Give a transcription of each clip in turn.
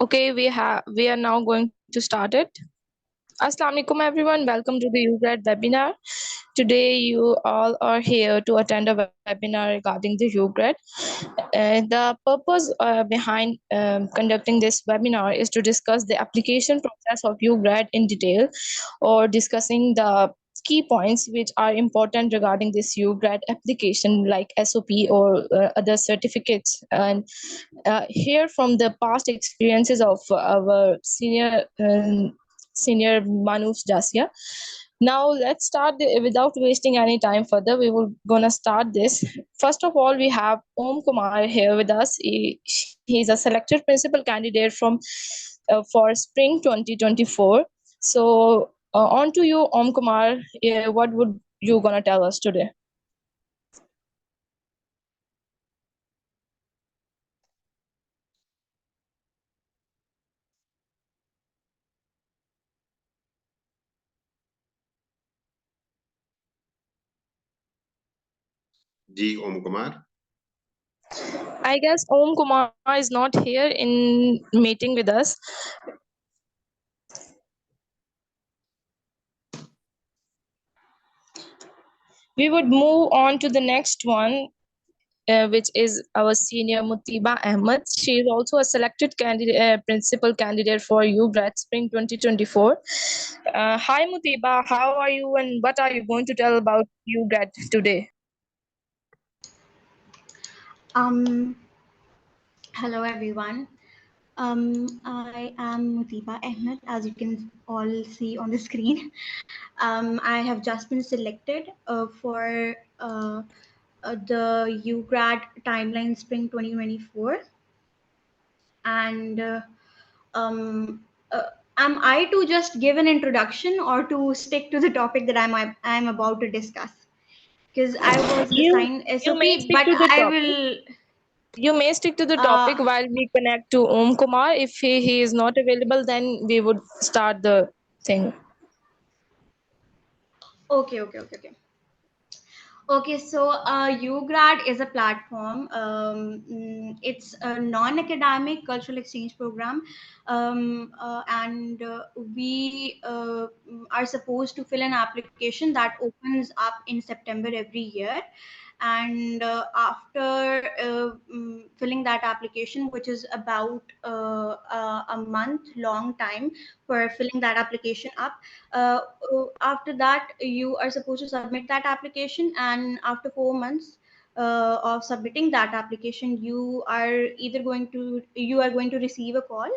Okay, we are now going to start it. Assalamu alaikum everyone. Welcome to the UGRAD webinar. Today you all are here to attend a webinar regarding the UGRAD. The purpose behind conducting this webinar is to discuss the application process of UGRAD in detail, or discussing the key points which are important regarding this UGRAD application, like SOP or other certificates, and hear from the past experiences of our senior Manus Jasya. Now let's start without wasting any time further. We will gonna start this. First of all, we have Om Kumar here with us. He's a selected principal candidate from for Spring 2024. So on to you, Om Kumar. What would you gonna tell us today? Ji Om Kumar. I guess Om Kumar is not here in meeting with us. We would move on to the next one, which is our senior Mutiba Ahmed. She is also a selected candidate, principal candidate for UGRAD Spring 2024. Hi Mutiba, how are you and what are you going to tell about UGRAD today? Hello everyone. I am Mutiba Ahmed, as you can all see on the screen. I have just been selected for the UGRAD Timeline Spring 2024. And um, am I to just give an introduction or to stick to the topic that I'm about to discuss? Because I was assigned You may SOP, stick but to the I topic. will. You may stick to the Uh, topic while we connect to Om Kumar. If he is not available, then we would start the thing. okay. Okay, so UGRAD is a platform. It's a non-academic cultural exchange program, and we are supposed to fill an application that opens up in September every year. And after filling that application, which is about a month long time for filling that application up, after that you are supposed to submit that application, and after 4 months of submitting that application, you are going to receive a call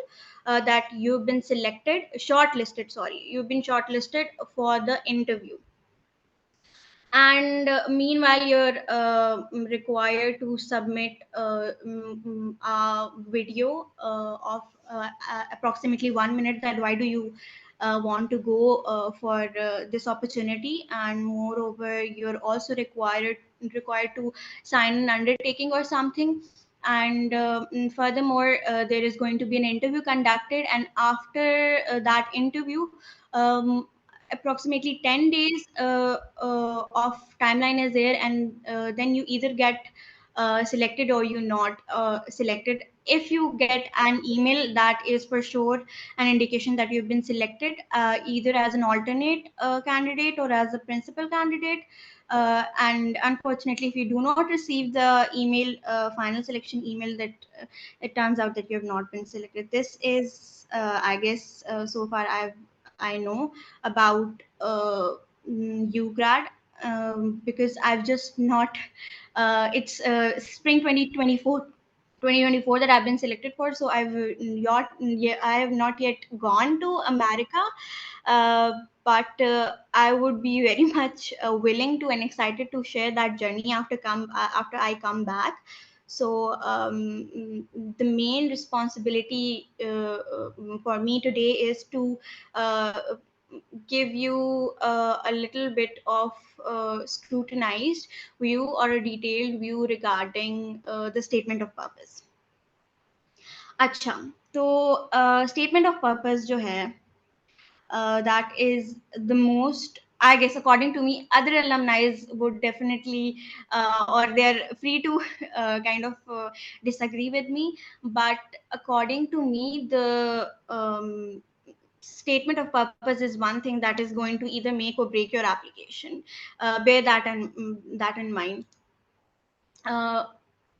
that you've been you've been shortlisted for the interview. And meanwhile you're required to submit a video of approximately 1 minute, that why do you want to go for this opportunity. And moreover, you're also required to sign an undertaking or something. And furthermore, there is going to be an interview conducted, and after that interview, approximately 10 days of timeline is there, and then you either get selected or you not selected. If you get an email, that is for sure an indication that you've been selected, either as an alternate candidate or as a principal candidate. And unfortunately, if you do not receive the email, final selection email, that it turns out that you have not been selected. This is I guess so far I know about UGRAD, because I've just not, it's Spring 2024 that I've been selected for. So I have not yet gone to America, but I would be very much willing to and excited to share that journey after I come back. So the main responsibility for me today is to uh, give you a little bit of scrutinized view or a detailed view regarding the statement of purpose. अच्छा, तो statement of purpose जो है, that is the most I guess according to me, other alumni would definitely, or they're free to kind of disagree with me. But according to me, the statement of purpose is one thing that is going to either make or break your application. Bear that in mind. Uh,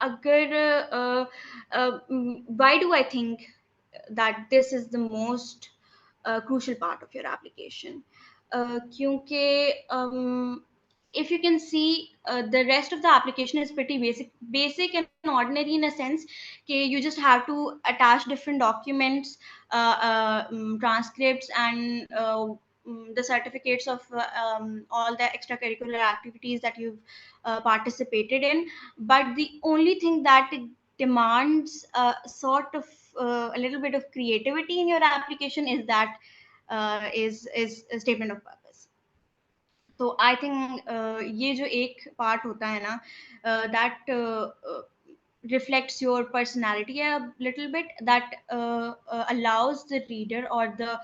अगर why do I think that this is the most crucial part of your application? क्योंकि if you can see, the rest of the application is pretty basic and ordinary in a sense. Okay, you just have to attach different documents, transcripts, and the certificates of all the extracurricular activities that you've participated in. But the only thing that demands sort of a little bit of creativity in your application is that is a statement of purpose. तो I think ये जो एक part होता है ना, that reflects your personality a little bit, that allows the reader or the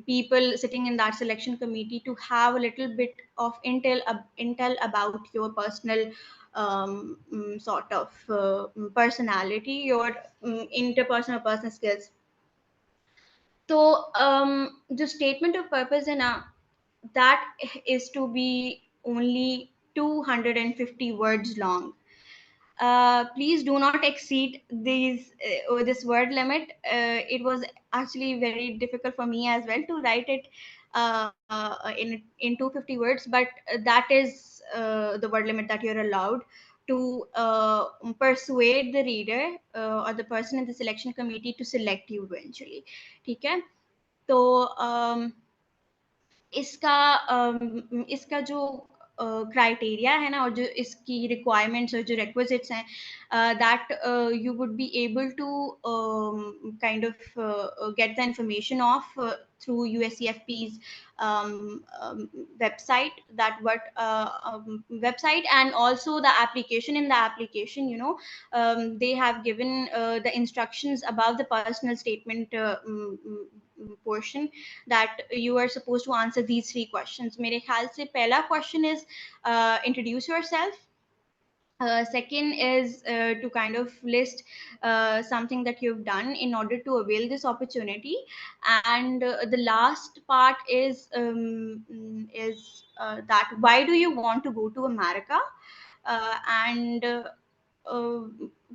people sitting in that selection committee to have a little bit of intel about your personal sort of personality, your interpersonal personal skills. So the statement of purpose in a that is to be only 250 words long. Please do not exceed this word limit. It was actually very difficult for me as well to write it in 250 words, but that is the word limit that you're allowed to persuade the reader or the person in the selection committee to select you eventually. ठीक है? तो इसका जो criteria है ना, और जो इसकी रिक्वायरमेंट्स और जो रिक्विजिट्स हैं, that you would be able to kind of get the information of through USCFP's website, that what website, and also the application. In the application, they have given the instructions about the personal statement portion, that you are supposed to answer these three questions. मेरे ख्याल से पहला question is introduce yourself. Second is to kind of list something that you've done in order to avail this opportunity, and the last part is that why do you want to go to America, and uh,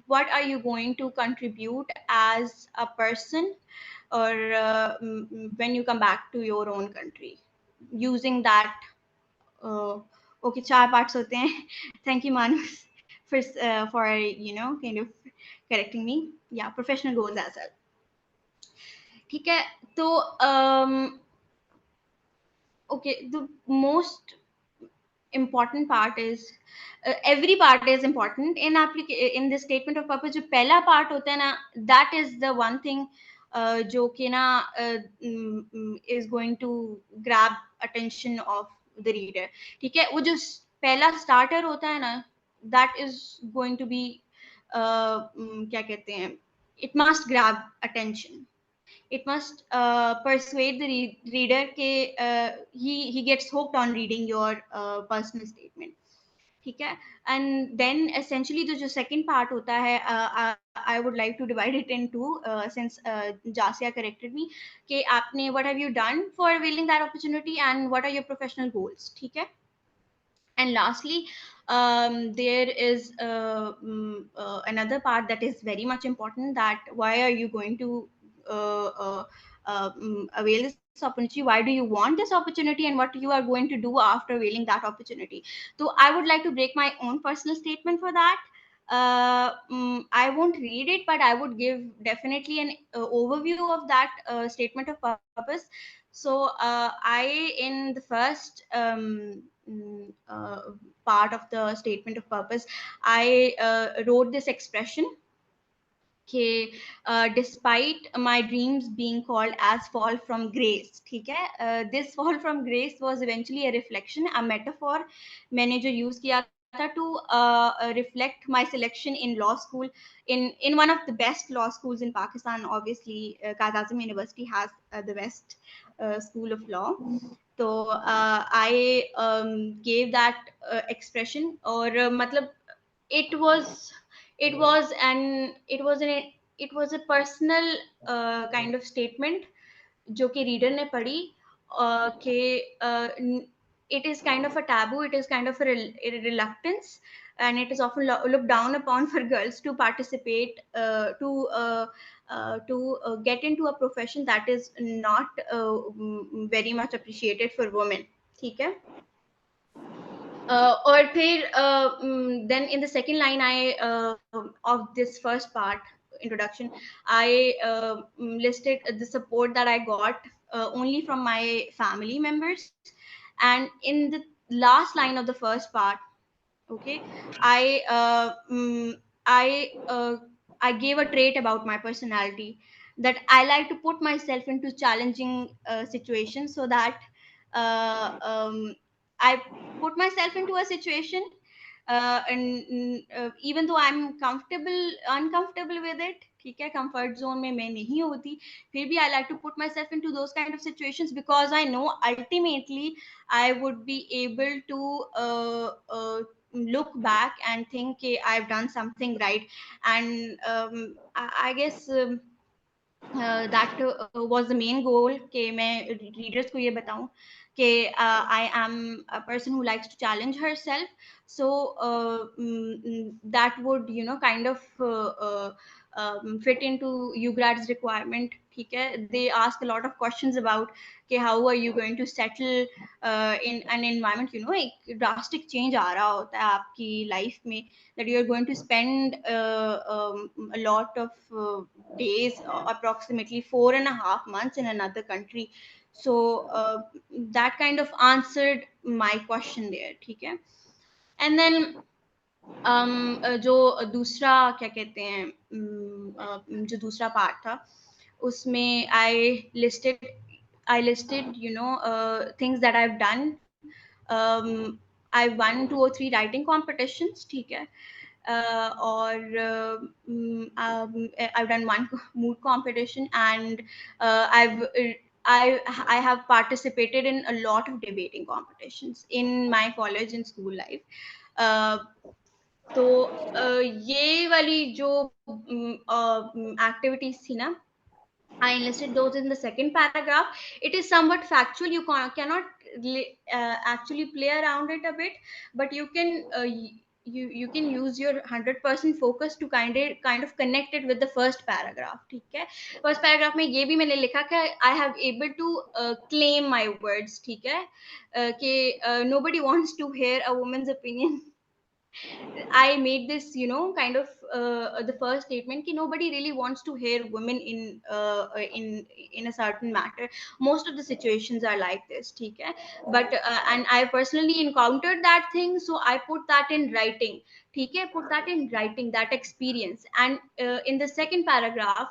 what are you going to contribute as a person, or when you come back to your own country, using that. Okay, चार parts होते हैं. Thank you Manas for kind of correcting me. Yeah, professional goals as well. ठीक है, तो okay, the most important part is every part is important in this statement of purpose. जो पहला part होता है ना, that is the one thing जो कि ना is going to grab attention of the reader. ठीक है, वो जो पहला starter होता है ना, that is going to be क्या कहते हैं, it must grab attention. It must persuade the reader ke he gets hooked on reading your personal statement. ठीक है, and then essentially the जो second part होता है, I would like to divide it into since Jasia corrected me कि आपने what have you done for availing that opportunity and what are your professional goals. ठीक है, and lastly there is another part that is very much important, that why are you going to avail this opportunity, why do you want this opportunity, and what you are going to do after availing that opportunity. So I would like to break my own personal statement for that. I won't read it, but I would give definitely an overview of that statement of purpose. So in the first part of the statement of purpose, I wrote this expression, कि despite my dreams being called as fall from grace. ठीक है, this fall from grace was eventually a reflection, a metaphor मैंने जो use किया था to reflect my selection in law school in one of the best law schools in Pakistan. Obviously, Quaid-e-Azam University has the best school of law. So I gave that expression, or matlab, it was it was a personal kind of statement जो कि reader ने पढ़ी कि it is kind of a taboo, it is kind of a reluctance, and it is often looked down upon for girls to participate to get into a profession that is not very much appreciated for women. ठीक है. और फिर then in the second line I of this first part introduction, I listed the support that I got only from my family members, and in the last line of the first part, okay, I I gave a trait about my personality, that I like to put myself into challenging situations, so that I put myself into a situation, and even though I'm uncomfortable with it, ठीक है, comfort zone में मैं नहीं होती, फिर भी I like to put myself into those kind of situations, because I know ultimately I would be able to look back and think, okay, I've done something right. And I guess that was the main goal, कि मैं readers को ये बताऊं कि I am a person who likes to challenge herself. So that would, you know, kind of fit into UGRAD's requirement. ठीक है, they ask a lot of questions about कि how are you going to settle in an environment, you know, एक drastic change आ रहा होता है आपकी life में, that you are going to spend a lot of days, approximately 4.5 months in another country. So that kind of answered my question there. ठीक है. And then जो दूसरा क्या कहते हैं, जो दूसरा पार्ट था उसमें I listed, you know, things that I've done. I won 2 or 3 writing competitions. ठीक है. Or I've done one mood competition, and I have participated in a lot of debating competitions in my college and school life. uh, तो ये वाली जो activities थी ना, I enlisted those in the second paragraph. It is somewhat factual. You cannot actually play around it a bit, but you can you can use your 100% focus to kind of connect it with the first paragraph. ठीक है. First paragraph में ये भी मैंने लिखा कि I have able to claim my words. ठीक है. कि nobody wants to hear a woman's opinion. I made this, you know, kind of the first statement कि nobody really wants to hear women in a certain matter. Most of the situations are like this, ठीक है. But and I personally encountered that thing, so I put that in writing. ठीक है, put that in writing, that experience. And in the second paragraph,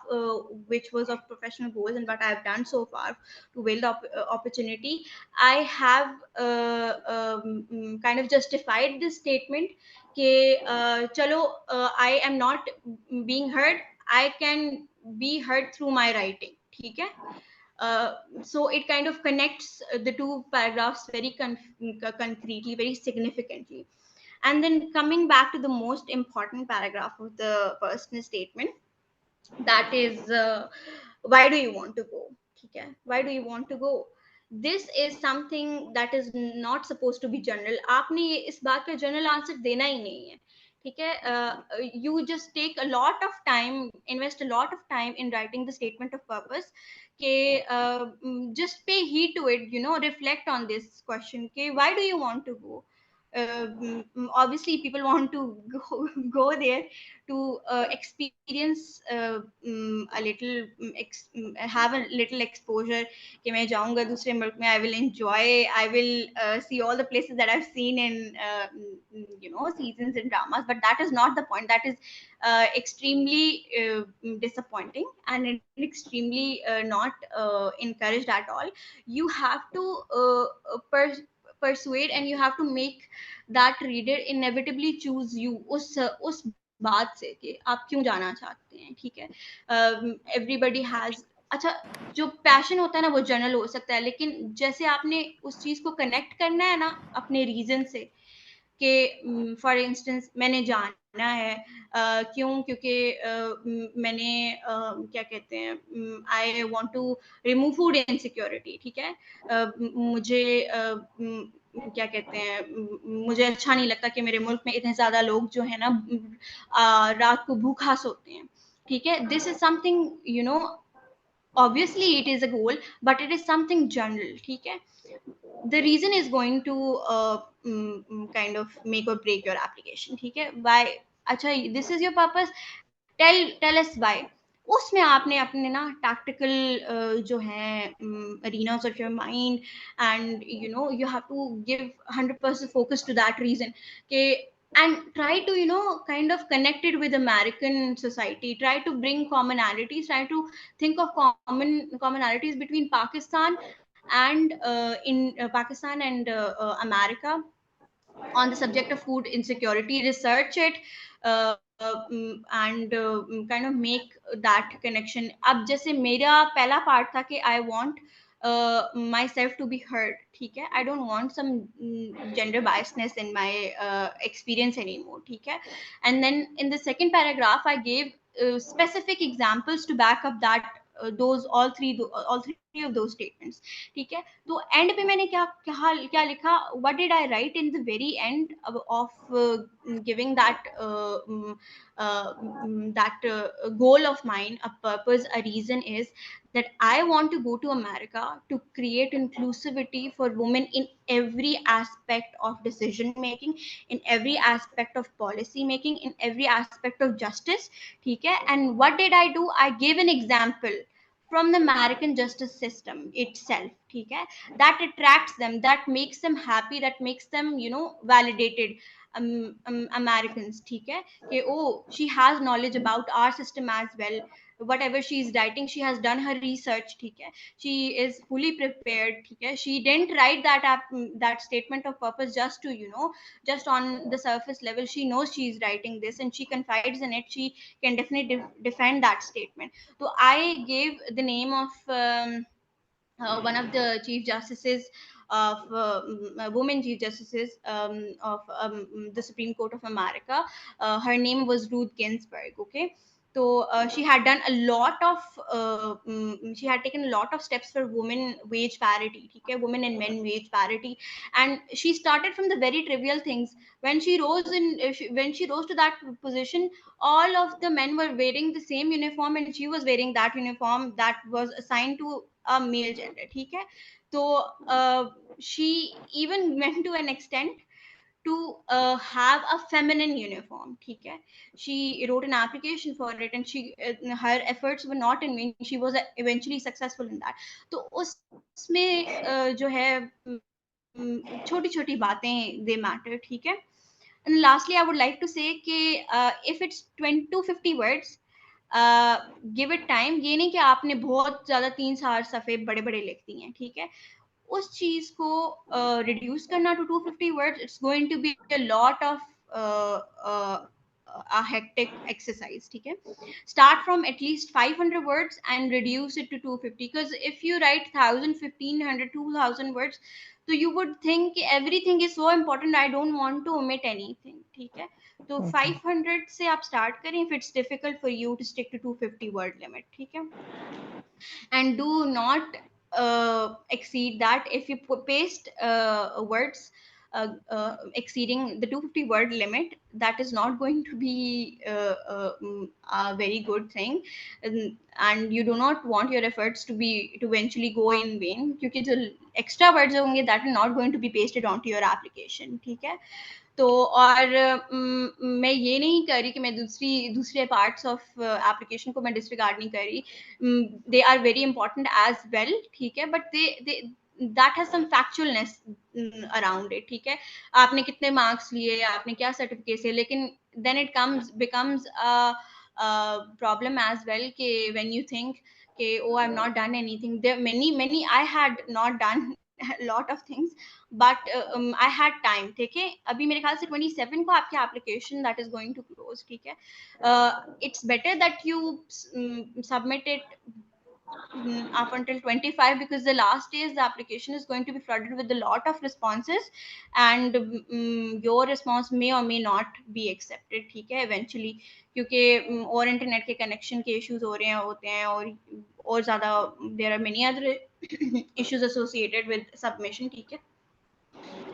which was of professional goals and what I've done so far to build opportunity, I have kind of justified this statement कि चलो, I am not being heard, I can be heard through my writing. ठीक है. So it kind of connects the two paragraphs very concretely, very significantly. And then coming back to the most important paragraph of the personal statement, that is why do you want to go. ठीक है. Why do you want to go? This is something that is not supposed to be general. आपने ये इस बात का general answer देना ही नहीं है. ठीक है. You just take a lot of time, invest a lot of time in writing the statement of purpose. कि just pay heed to it, you know, reflect on this question कि why do you want to go. Obviously people want to go there to experience a little have a little exposure. कि मैं जाऊंगा दूसरे मुल्क में, I will enjoy, I will see all the places that I've seen in you know, seasons and dramas. But that is not the point. That is extremely disappointing and extremely not encouraged at all. You have to persuade and you have to make that reader inevitably choose you उस बात से कि आप क्यों जाना चाहते हैं, ठीक है. Everybody has, अच्छा, जो पैशन होता है ना वो जनरल हो सकता है, लेकिन जैसे आपने उस चीज को कनेक्ट करना है ना अपने रीजन से, कि फॉर इंस्टेंस मैंने जाना है, क्यों, क्योंकि मैंने क्या कहते हैं, I want to remove food insecurity, ठीक है. मुझे क्या कहते हैं, मुझे अच्छा नहीं लगता कि मेरे मुल्क में इतने ज्यादा लोग जो है ना रात को भूखा सोते हैं, ठीक है. This is something, you know, obviously it is a goal, but it is something general, ठीक है. The reason is going to kind of make or break your application, ठीक है. Why, अच्छा, this is your purpose, tell us why. उसमें आपने अपने ना tactical जो है arenas of your mind, and you know you have to give 100% focus to that reason, के, and try to, you know, kind of connect it with American society, try to bring commonalities, try to think of commonalities between Pakistan and Pakistan and America on the subject of food insecurity, research it, and kind of make that connection. अब जैसे मेरा पहला part था कि I want myself to be heard, ठीक है. I don't want some gender biasness in my experience anymore, ठीक है. And then in the second paragraph I gave specific examples to back up that those all three of those statements, ठीक है. तो and पे मैंने क्या लिखा, what did I write in the very end of giving that goal of mine, a purpose, a reason, is that I want to go to America to create inclusivity for women in every aspect of decision making, in every aspect of policy making, in every aspect of justice, ठीक है. And what did I do? I gave an example from the American justice system itself, ठीक है. That attracts them, that makes them happy, that makes them, you know, validated. Americans, ठीक है, कि oh, she has knowledge about our system as well. Whatever she is writing, she has done her research, ठीक है. She is fully prepared, ठीक है. She didn't write that statement of purpose just to, you know, just on the surface level. She knows she is writing this and she confides in it. She can definitely defend that statement. So I gave the name of one of the chief justices of women chief justices of the Supreme Court of America. Her name was Ruth Ginsburg, okay. So she had done a lot of she had taken a lot of steps for women wage parity, okay, women and men wage parity. And she started from the very trivial things. When she rose when she rose to that position, all of the men were wearing the same uniform and she was wearing that uniform that was assigned to a male gender, ठीक है. तो she even went to an extent to have a feminine uniform, ठीक है. She wrote an application for it and she her efforts were not in vain. She was eventually successful in that. तो उसमें जो है छोटी छोटी बातें they matter, ठीक है. And lastly, I would like to say कि if it's 20 to 50 words, give it time. ये नहीं कि आपने बहुत ज्यादा 3 4 सफ़े बड़े बड़े लिख दिए हैं, ठीक है. उस चीज को रिड्यूस करना to 250 words, it's going to be a lot of a hectic exercise, ठीक है. Start from at least 500 words and reduce it to 250, because if you write 1000 1500 2000 words, so you would think everything is so important, I don't want to omit anything, ठीक है. तो 500 से आप start करें if it's difficult for you to stick to 250 word limit, ठीक है. And do not exceed that. If you paste words exceeding the 250 word limit, that is not going to be a very good thing. And you do not want your efforts to eventually go in vain, क्योंकि जो extra words होंगे, that are not going to be pasted onto your application, ठीक है. तो और मैं ये नहीं कर रही कि मैं दूसरे पार्ट्स ऑफ एप्लीकेशन को मैं डिसरिगार्ड नहीं कर रही. They are very important as well, ठीक है, but they that has some factualness around it, ठीक है. आपने कितने मार्क्स लिए, आपने क्या सर्टिफिकेट है, लेकिन then it becomes problem as well कि व्हेन यू थिंक कि oh, I've not done anything. There many I had not done lot of things, but I had time. ठीक है, अभी मेरे ख्याल से 27 को आपकी application that is going to close. ठीक है, it's better that you submit it up until 25, because the last days the application is going to be flooded with a lot of responses, and your response may or may not be accepted. ठीक है, eventually, क्योंकि और internet के connection के issues हो रहे हैं होते हैं, और ज़्यादा there are many other issues associated with submission. ठीक है,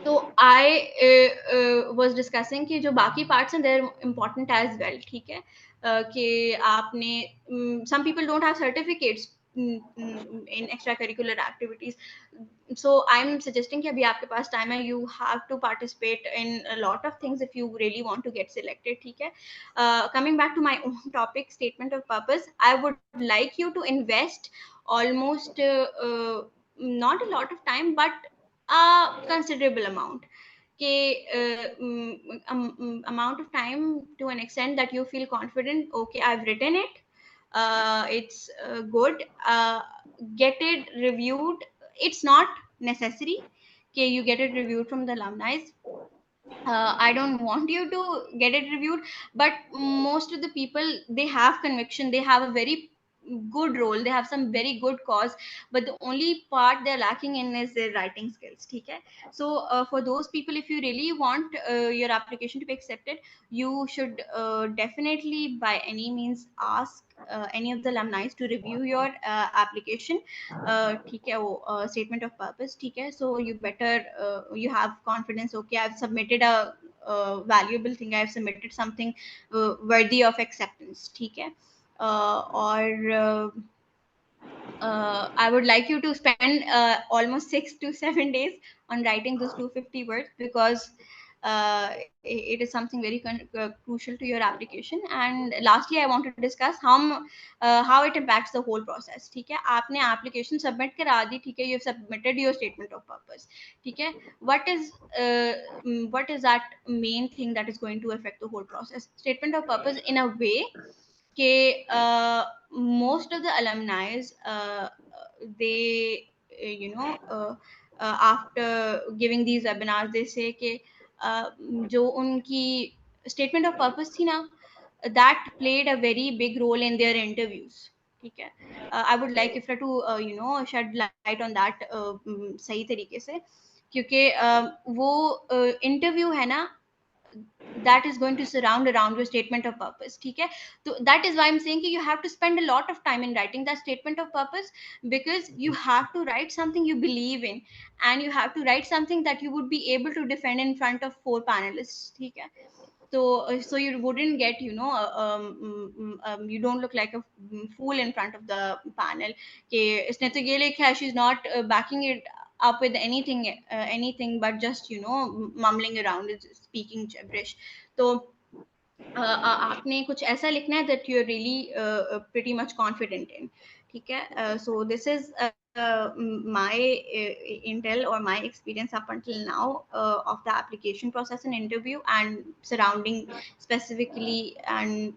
तो I was discussing कि जो बाकी parts हैं they're important as well. ठीक है, कि आपने some people don't have certificates in extracurricular activities, so I'm suggesting कि अभी आपके पास time है, you have to participate in a lot of things if you really want to get selected. ठीक है, coming back to my own topic, statement of purpose, I would like you to invest almost not a lot of time, but a considerable amount, के amount of time to an extent that you feel confident. Okay, I've written it, it's good, get it reviewed. It's not necessary कि you get it reviewed from the alumni. I don't want you to get it reviewed, but most of the people, they have conviction, they have a very good role, they have some very good cause, but the only part they're lacking in is their writing skills. Okay, so for those people, if you really want your application to be accepted, you should definitely by any means ask any of the alumni to review your application. ठीक है, वो statement of purpose. ठीक है, so you better you have confidence. Okay, I've submitted a valuable thing, I've submitted something worthy of acceptance. ठीक है, और I would like you to spend almost 6 to 7 days on writing those 250 words, because it is something very crucial to your application. And lastly, I want to discuss how it impacts the whole process. ठीक है, आपने application submit करा दी. ठीक है, you have submitted your statement of purpose. ठीक है, what is that main thing that is going to affect the whole process? Statement of purpose, in a way, कि most of the alumni, they after giving these webinars, they say कि जो उनकी statement of purpose थी ना, that played a very big role in their interviews. ठीक है, I would like Ifra to shed light on that सही तरीके से, क्योंकि वो interview है ना, that is going to surround around your statement of purpose. ठीक है, so that is why I'm saying you have to spend a lot of time in writing that statement of purpose, because you have to write something you believe in, and you have to write something that you would be able to defend in front of 4 panelists. ठीक है, so you wouldn't get you don't look like a fool in front of the panel कि इसने तो ये लिखा है, she's not backing it up with anything but just mumbling around, speaking gibberish. तो आपने कुछ ऐसा लिखना है that you're really pretty much confident in. ठीक है, so this is my intel or my experience up until now of the application process and interview, and surrounding specifically and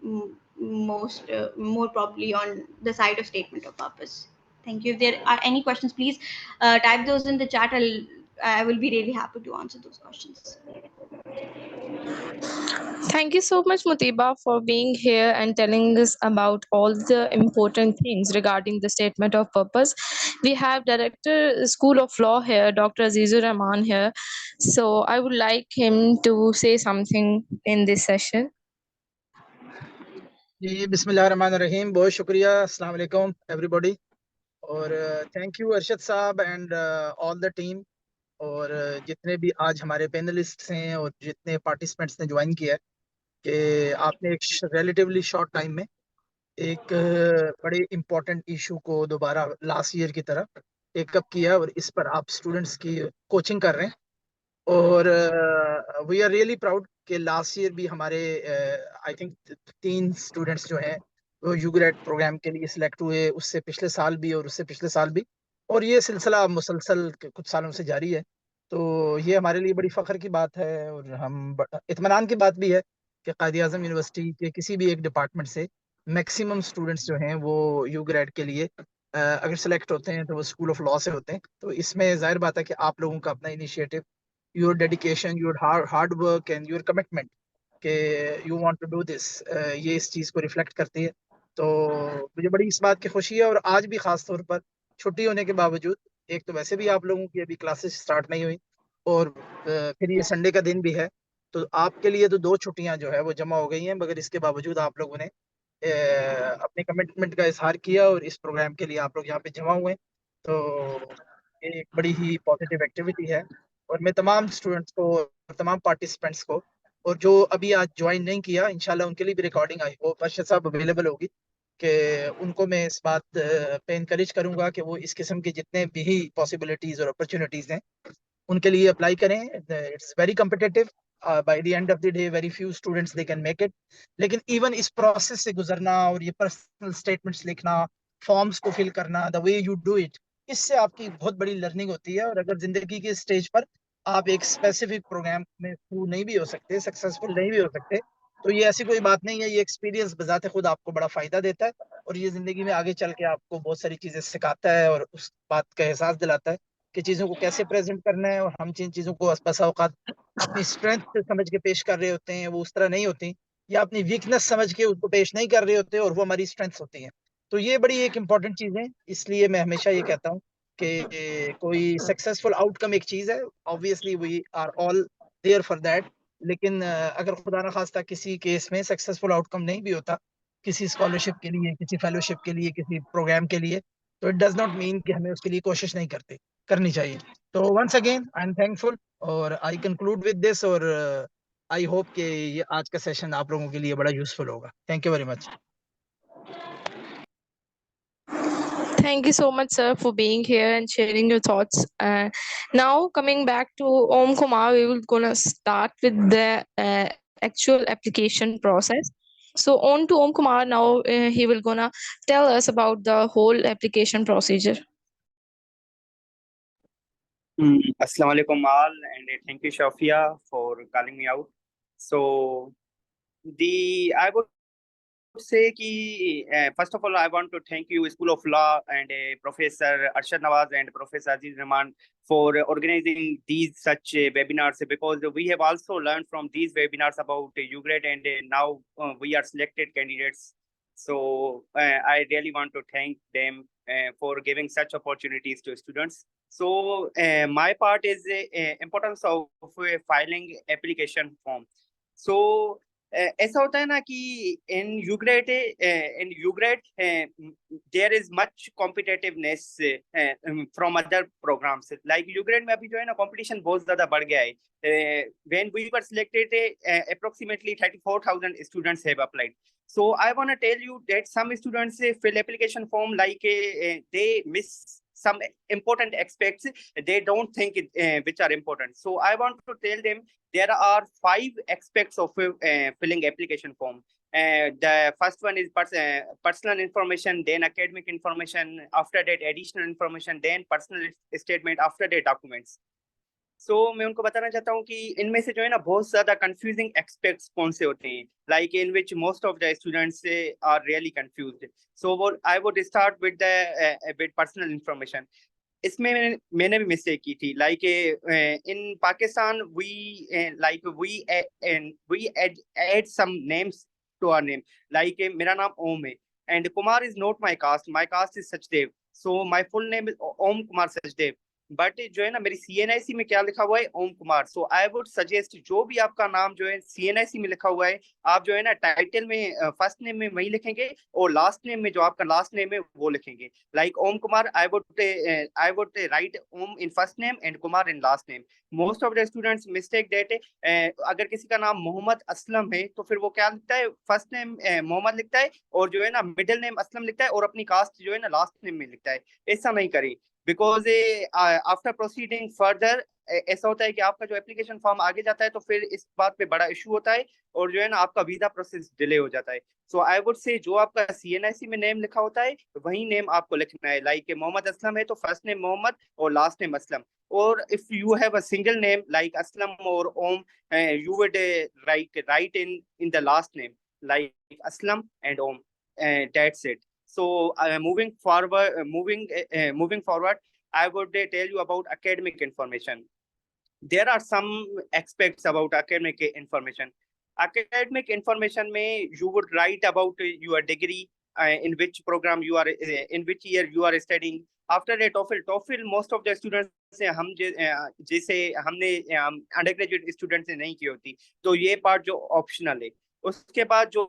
more probably on the side of statement of purpose. Thank you. If there are any questions, please type those in the chat. I will be really happy to answer those questions. Thank you so much, Mutiba, for being here and telling us about all the important things regarding the statement of purpose. We have Director School of Law here, Dr. Azizur Rahman here. So I would like him to say something in this session. जी बिस्मिल्लाहिर्रहमानिर्रहीम, बहुत शुक्रिया, अस्सलाम वालेकुम everybody, और thank you Arshad साहब and all the team, और जितने भी आज हमारे पैनलिस्ट्स हैं और जितने पार्टिसिपेंट्स ने ज्वाइन किया है, कि आपने एक रिलेटिवली शॉर्ट टाइम में एक बड़े इम्पोर्टेंट इशू को दोबारा लास्ट ईयर की तरह टेकअप किया, और इस पर आप स्टूडेंट्स की कोचिंग कर रहे हैं, और वी आर रियली प्राउड कि लास्ट ईयर भी हमारे आई थिंक 3 स्टूडेंट्स जो हैं वो यूग्रेड प्रोग्राम के लिए सिलेक्ट हुए, उससे पिछले साल भी और उससे पिछले साल भी, और ये सिलसिला मुसलसल कुछ सालों से जारी है। तो ये हमारे लिए बड़ी फ़ख्र की बात है, और हम इत्मीनान की बात भी है कि क़ायद-ए-आज़म यूनिवर्सिटी के किसी भी एक डिपार्टमेंट से मैक्सिमम स्टूडेंट्स जो हैं वो यूग्रेड के लिए अगर सेलेक्ट होते हैं तो वो स्कूल ऑफ लॉ से होते हैं। तो इसमें जाहिर बात है कि आप लोगों का अपना initiative, your dedication, your hard work and your commitment कि you want to do this, ये इस चीज़ को रिफ्लेक्ट करती है। तो मुझे बड़ी इस बात की खुशी है। और आज भी खास तौर पर छुट्टी होने के बावजूद, एक तो वैसे भी आप लोगों की अभी क्लासेस स्टार्ट नहीं हुई और फिर ये संडे का दिन भी है, तो आपके लिए तो 2 छुट्टियां जो है वो जमा हो गई हैं, मगर इसके बावजूद आप लोगों ने अपने कमिटमेंट का इजहार किया और इस प्रोग्राम के लिए आप लोग यहाँ पे जमा हुए। तो ये एक बड़ी ही पॉजिटिव एक्टिविटी है। और मैं तमाम स्टूडेंट्स को और तमाम पार्टिसिपेंट्स को, और जो अभी आज ज्वाइन नहीं किया, इंशाल्लाह उनके लिए भी रिकॉर्डिंग आई होप अर्शद साहब अवेलेबल होगी, कि उनको मैं इस बात पे इंकरेज करूंगा कि वो इस किस्म के जितने भी पॉसिबिलिटीज और अपॉर्चुनिटीज हैं उनके लिए अप्लाई करें। It's very competitive, by the end of the day very few students they can make it. लेकिन इवन इस प्रोसेस से गुजरना और ये पर्सनल स्टेटमेंट्स लिखना, फॉर्म्स को फिल करना, the way you do it, इससे आपकी बहुत बड़ी लर्निंग होती है। और अगर जिंदगी के स्टेज पर आप एक स्पेसिफिक प्रोग्राम में थ्रू नहीं भी हो सकते, सक्सेसफुल नहीं भी हो सकते, तो ये ऐसी कोई बात नहीं है। ये एक्सपीरियंस बजाते खुद आपको बड़ा फायदा देता है और ये जिंदगी में आगे चल के आपको बहुत सारी चीजें सिखाता है और उस बात का एहसास दिलाता है कि चीज़ों को कैसे प्रेजेंट करना है। और हम जिन चीज़ों को बसा औकात अपनी स्ट्रेंथ से समझ के पेश कर रहे होते हैं, वो उस तरह नहीं होती, या अपनी वीकनेस समझ के उसको पेश नहीं कर रहे होते और वो हमारी स्ट्रेंथ्स होती हैं। तो ये बड़ी एक इंपॉर्टेंट चीज़ है। इसलिए मैं हमेशा ये कहता हूँ कि कोई सक्सेसफुल आउटकम एक चीज़ है, obviously we are all there for that. लेकिन अगर खुदा न खास्ता किसी केस में सक्सेसफुल आउटकम नहीं भी होता, किसी स्कॉलरशिप के लिए, किसी फेलोशिप के लिए, किसी प्रोग्राम के लिए, तो इट डज नॉट मीन कि हमें उसके लिए कोशिश नहीं करनी चाहिए। तो once again I am thankful और आई कंक्लूड विद दिस। और आई होप कि ये आज का सेशन आप लोगों के लिए बड़ा यूजफुल होगा। Thank you very much. Thank you so much, sir, for being here and sharing your thoughts. Now, coming back to Om Kumar, we will gonna start with the actual application process. So, on to Om Kumar now. He will gonna tell us about the whole application procedure. Assalamu alaikum all, and thank you, Shafia, for calling me out. So, I would say ki, first of all, I want to thank you, School of Law, and Professor Arshad Nawaz and Professor Aziz Rahman for organizing these such webinars, because we have also learned from these webinars about UGRAD, and now we are selected candidates. So I really want to thank them for giving such opportunities to students. So my part is importance of filing application form. So ऐसा होता है ना कि in UGRAD there is much competitiveness from other programs. Like UGRAD में अभी जो है ना competition बहुत ज़्यादा बढ़ गया है. When we were selected, approximately 34,000 students have applied. So I want to tell you that some students fill application form like they miss some important aspects. They don't think which are important. So I want to tell them there are 5 aspects of filling application form. The first one is personal information, then academic information, after that additional information, then personal statement, after that documents. So मैं उनको बताना चाहता हूँ कि इनमें से जो है ना बहुत ज्यादा कंफ्यूजिंग एस्पेक्ट्स कौन से होते हैं, like in which most of the students are really confused. So I would start with personal information. इसमें मैंने भी मिस्टेक की थी. Like in Pakistan we add some names to our name. Like मेरा नाम ओम है and Kumar is not my cast is Sachdev. So my full name is Om Kumar Sachdev. But जो है ना मेरी CNIC में क्या लिखा हुआ है, ओम कुमार. सो आई वुड सजेस्ट जो भी आपका नाम जो है CNIC में लिखा हुआ है, आप जो है ना टाइटल में फर्स्ट नेम में वही लिखेंगे और लास्ट नेम में जो आपका लास्ट नेम है वो लिखेंगे. Like Om Kumar, I would write Om in first name and Kumar in last name. Most of the students mistake that अगर किसी का नाम मोहम्मद असलम है तो फिर वो क्या लिखता है, फर्स्ट नेम मोहम्मद लिखता है और जो है ना मिडिल नेम असलम लिखता है और अपनी कास्ट जो है ना लास्ट नेम में लिखता है. ऐसा नहीं करें, बिकॉज आफ्टर प्रोसीडिंग फर्दर ऐसा होता है कि आपका जो एप्लीकेशन फॉर्म आगे जाता है तो फिर इस बात पे बड़ा इशू होता है और जो है ना आपका वीजा प्रोसेस डिले हो जाता है. सो आई वुड से जो आपका CNIC में नेम लिखा होता है वही नेम आपको लिखना है. लाइक मोहम्मद असलम है तो फर्स्ट नेम मोहम्मद और लास्ट नेम असलम. और if you have a single name like Aslam और Om, you would write in the last name like Aslam and Om. That's it. So moving forward, I would tell you about academic information. There are some aspects about academic information. Academic information may you would write about your degree, in which program you are, in which year you are studying. After a TOEFL most of the students से हम जैसे हमने undergraduate student से नहीं की होती, तो ये पार्ट जो ऑप्शनल है। उसके बाद जो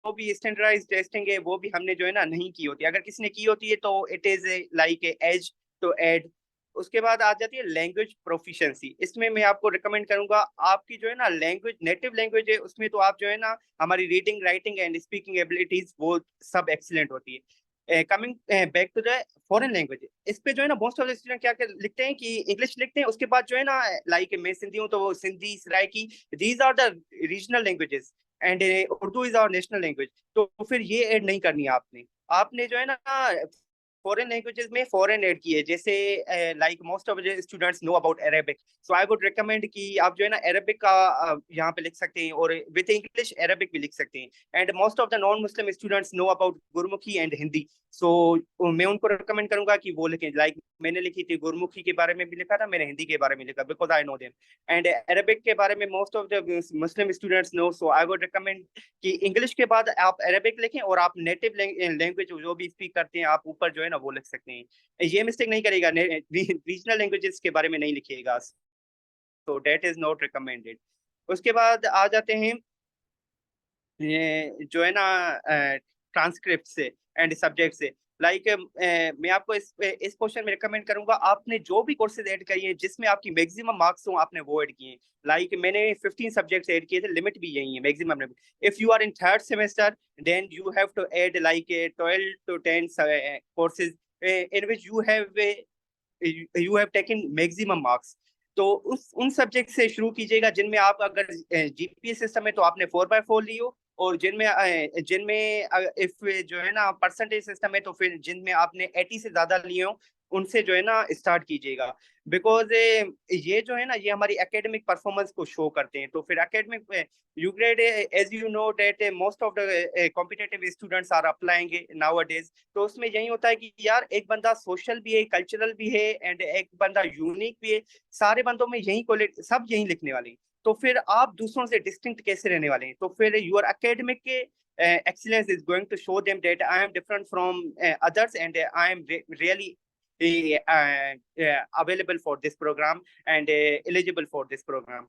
भी स्टैंडर्डाइज्ड टेस्टिंग है वो भी हमने जो है ना नहीं की होती। अगर किसी ने की होती है तो it is like as to add. उसके बाद आ जाती है लैंग्वेज प्रोफिशिएंसी। इसमें मैं आपको रिकमेंड करूंगा, आपकी जो है ना लैंग्वेज, नेटिव लैंग्वेज है, उसमें तो आप जो है ना हमारी reading, writing and speaking abilities वो सब एक्सीलेंट होती है। Coming back to the foreign language, इस पे जो है ना मोस्ट ऑफ द स्टूडेंट क्या लिखते हैं कि इंग्लिश लिखते हैं, उसके बाद जो है ना लाइक मैं सिंधी हूँ तो वो Sindhi, Saraiki, these are the regional languages and Urdu is our national language. तो फिर ये ऐड नहीं करनी है आपने। आपने जो है ना फॉरेन लैंग्वेजेस में फॉरेन ऐड की है, जैसे like most of the students know about Arabic, so I would recommend कि आप जो है ना अरेबिक का यहाँ पे लिख सकते हैं, और विद इंग्लिश अरेबिक भी लिख सकते हैं। And most of the non Muslim students know about Gurmukhi and Hindi, so मैं उनको रिकमेंड करूंगा कि वो लिखें। लाइक मैंने लिखी थी, गुरमुखी के बारे में भी लिखा था मैंने, हिंदी के बारे में लिखा, because I know them. And Arabic के बारे में most of the Muslim students no, so I would recommend कि इंग्लिश के बाद आप अरेबिक लिखें, और आप नेटिव लैंग्वेज जो भी स्पीक करते हैं आप ऊपर जो है ना वो लिख सकते हैं। ये मिस्टेक नहीं करेगा, रीजनल लैंग्वेजेस के बारे में नहीं लिखिएगा, so that is not recommended। उसके बाद आ जाते हैं ये जो है ना ट्रांसक्रिप्ट से एंड सब्जेक्ट से। लाइक मैं आपको इस क्वेश्चन में रिकमेंड करूंगा, आपने जो भी कोर्सेज ऐड करिए जिसमें आपकी मैक्सिमम मार्क्स हो आपने वो ऐड किए। लाइक मैंने 15 सब्जेक्ट्स ऐड किए थे, लिमिट भी यही है maximum limit. If you are in third semester then you have to add like 12 to 10 courses in which you have taken maximum marks. तो उन सब्जेक्ट से शुरू कीजिएगा जिनमें आप, अगर जीपीएस सिस्टम है तो आपने 4x4 ली हो, और जिनमें इफ जो है ना परसेंटेज सिस्टम है तो फिर जिनमें आपने 80 से ज्यादा लिए हो उनसे जो है ना स्टार्ट कीजिएगा। बिकॉज ये जो है ना ये हमारी एकेडमिक परफॉर्मेंस को शो करते हैं। तो फिर academic UGRAD, as you know date most of the competitive students are applying now days. तो उसमें यही होता है कि यार एक बंदा सोशल भी है, कल्चरल भी है, एंड एक बंदा यूनिक भी है, सारे बंदों में यही क्वालिटी, सब यही लिखने वाले हैं। तो फिर आप दूसरों से डिस्टिंक्ट कैसे रहने वाले हैं? तो फिर योर एकेडमिक के excellence is going to show them that I am different from others, and I am really available for this program and eligible for this program।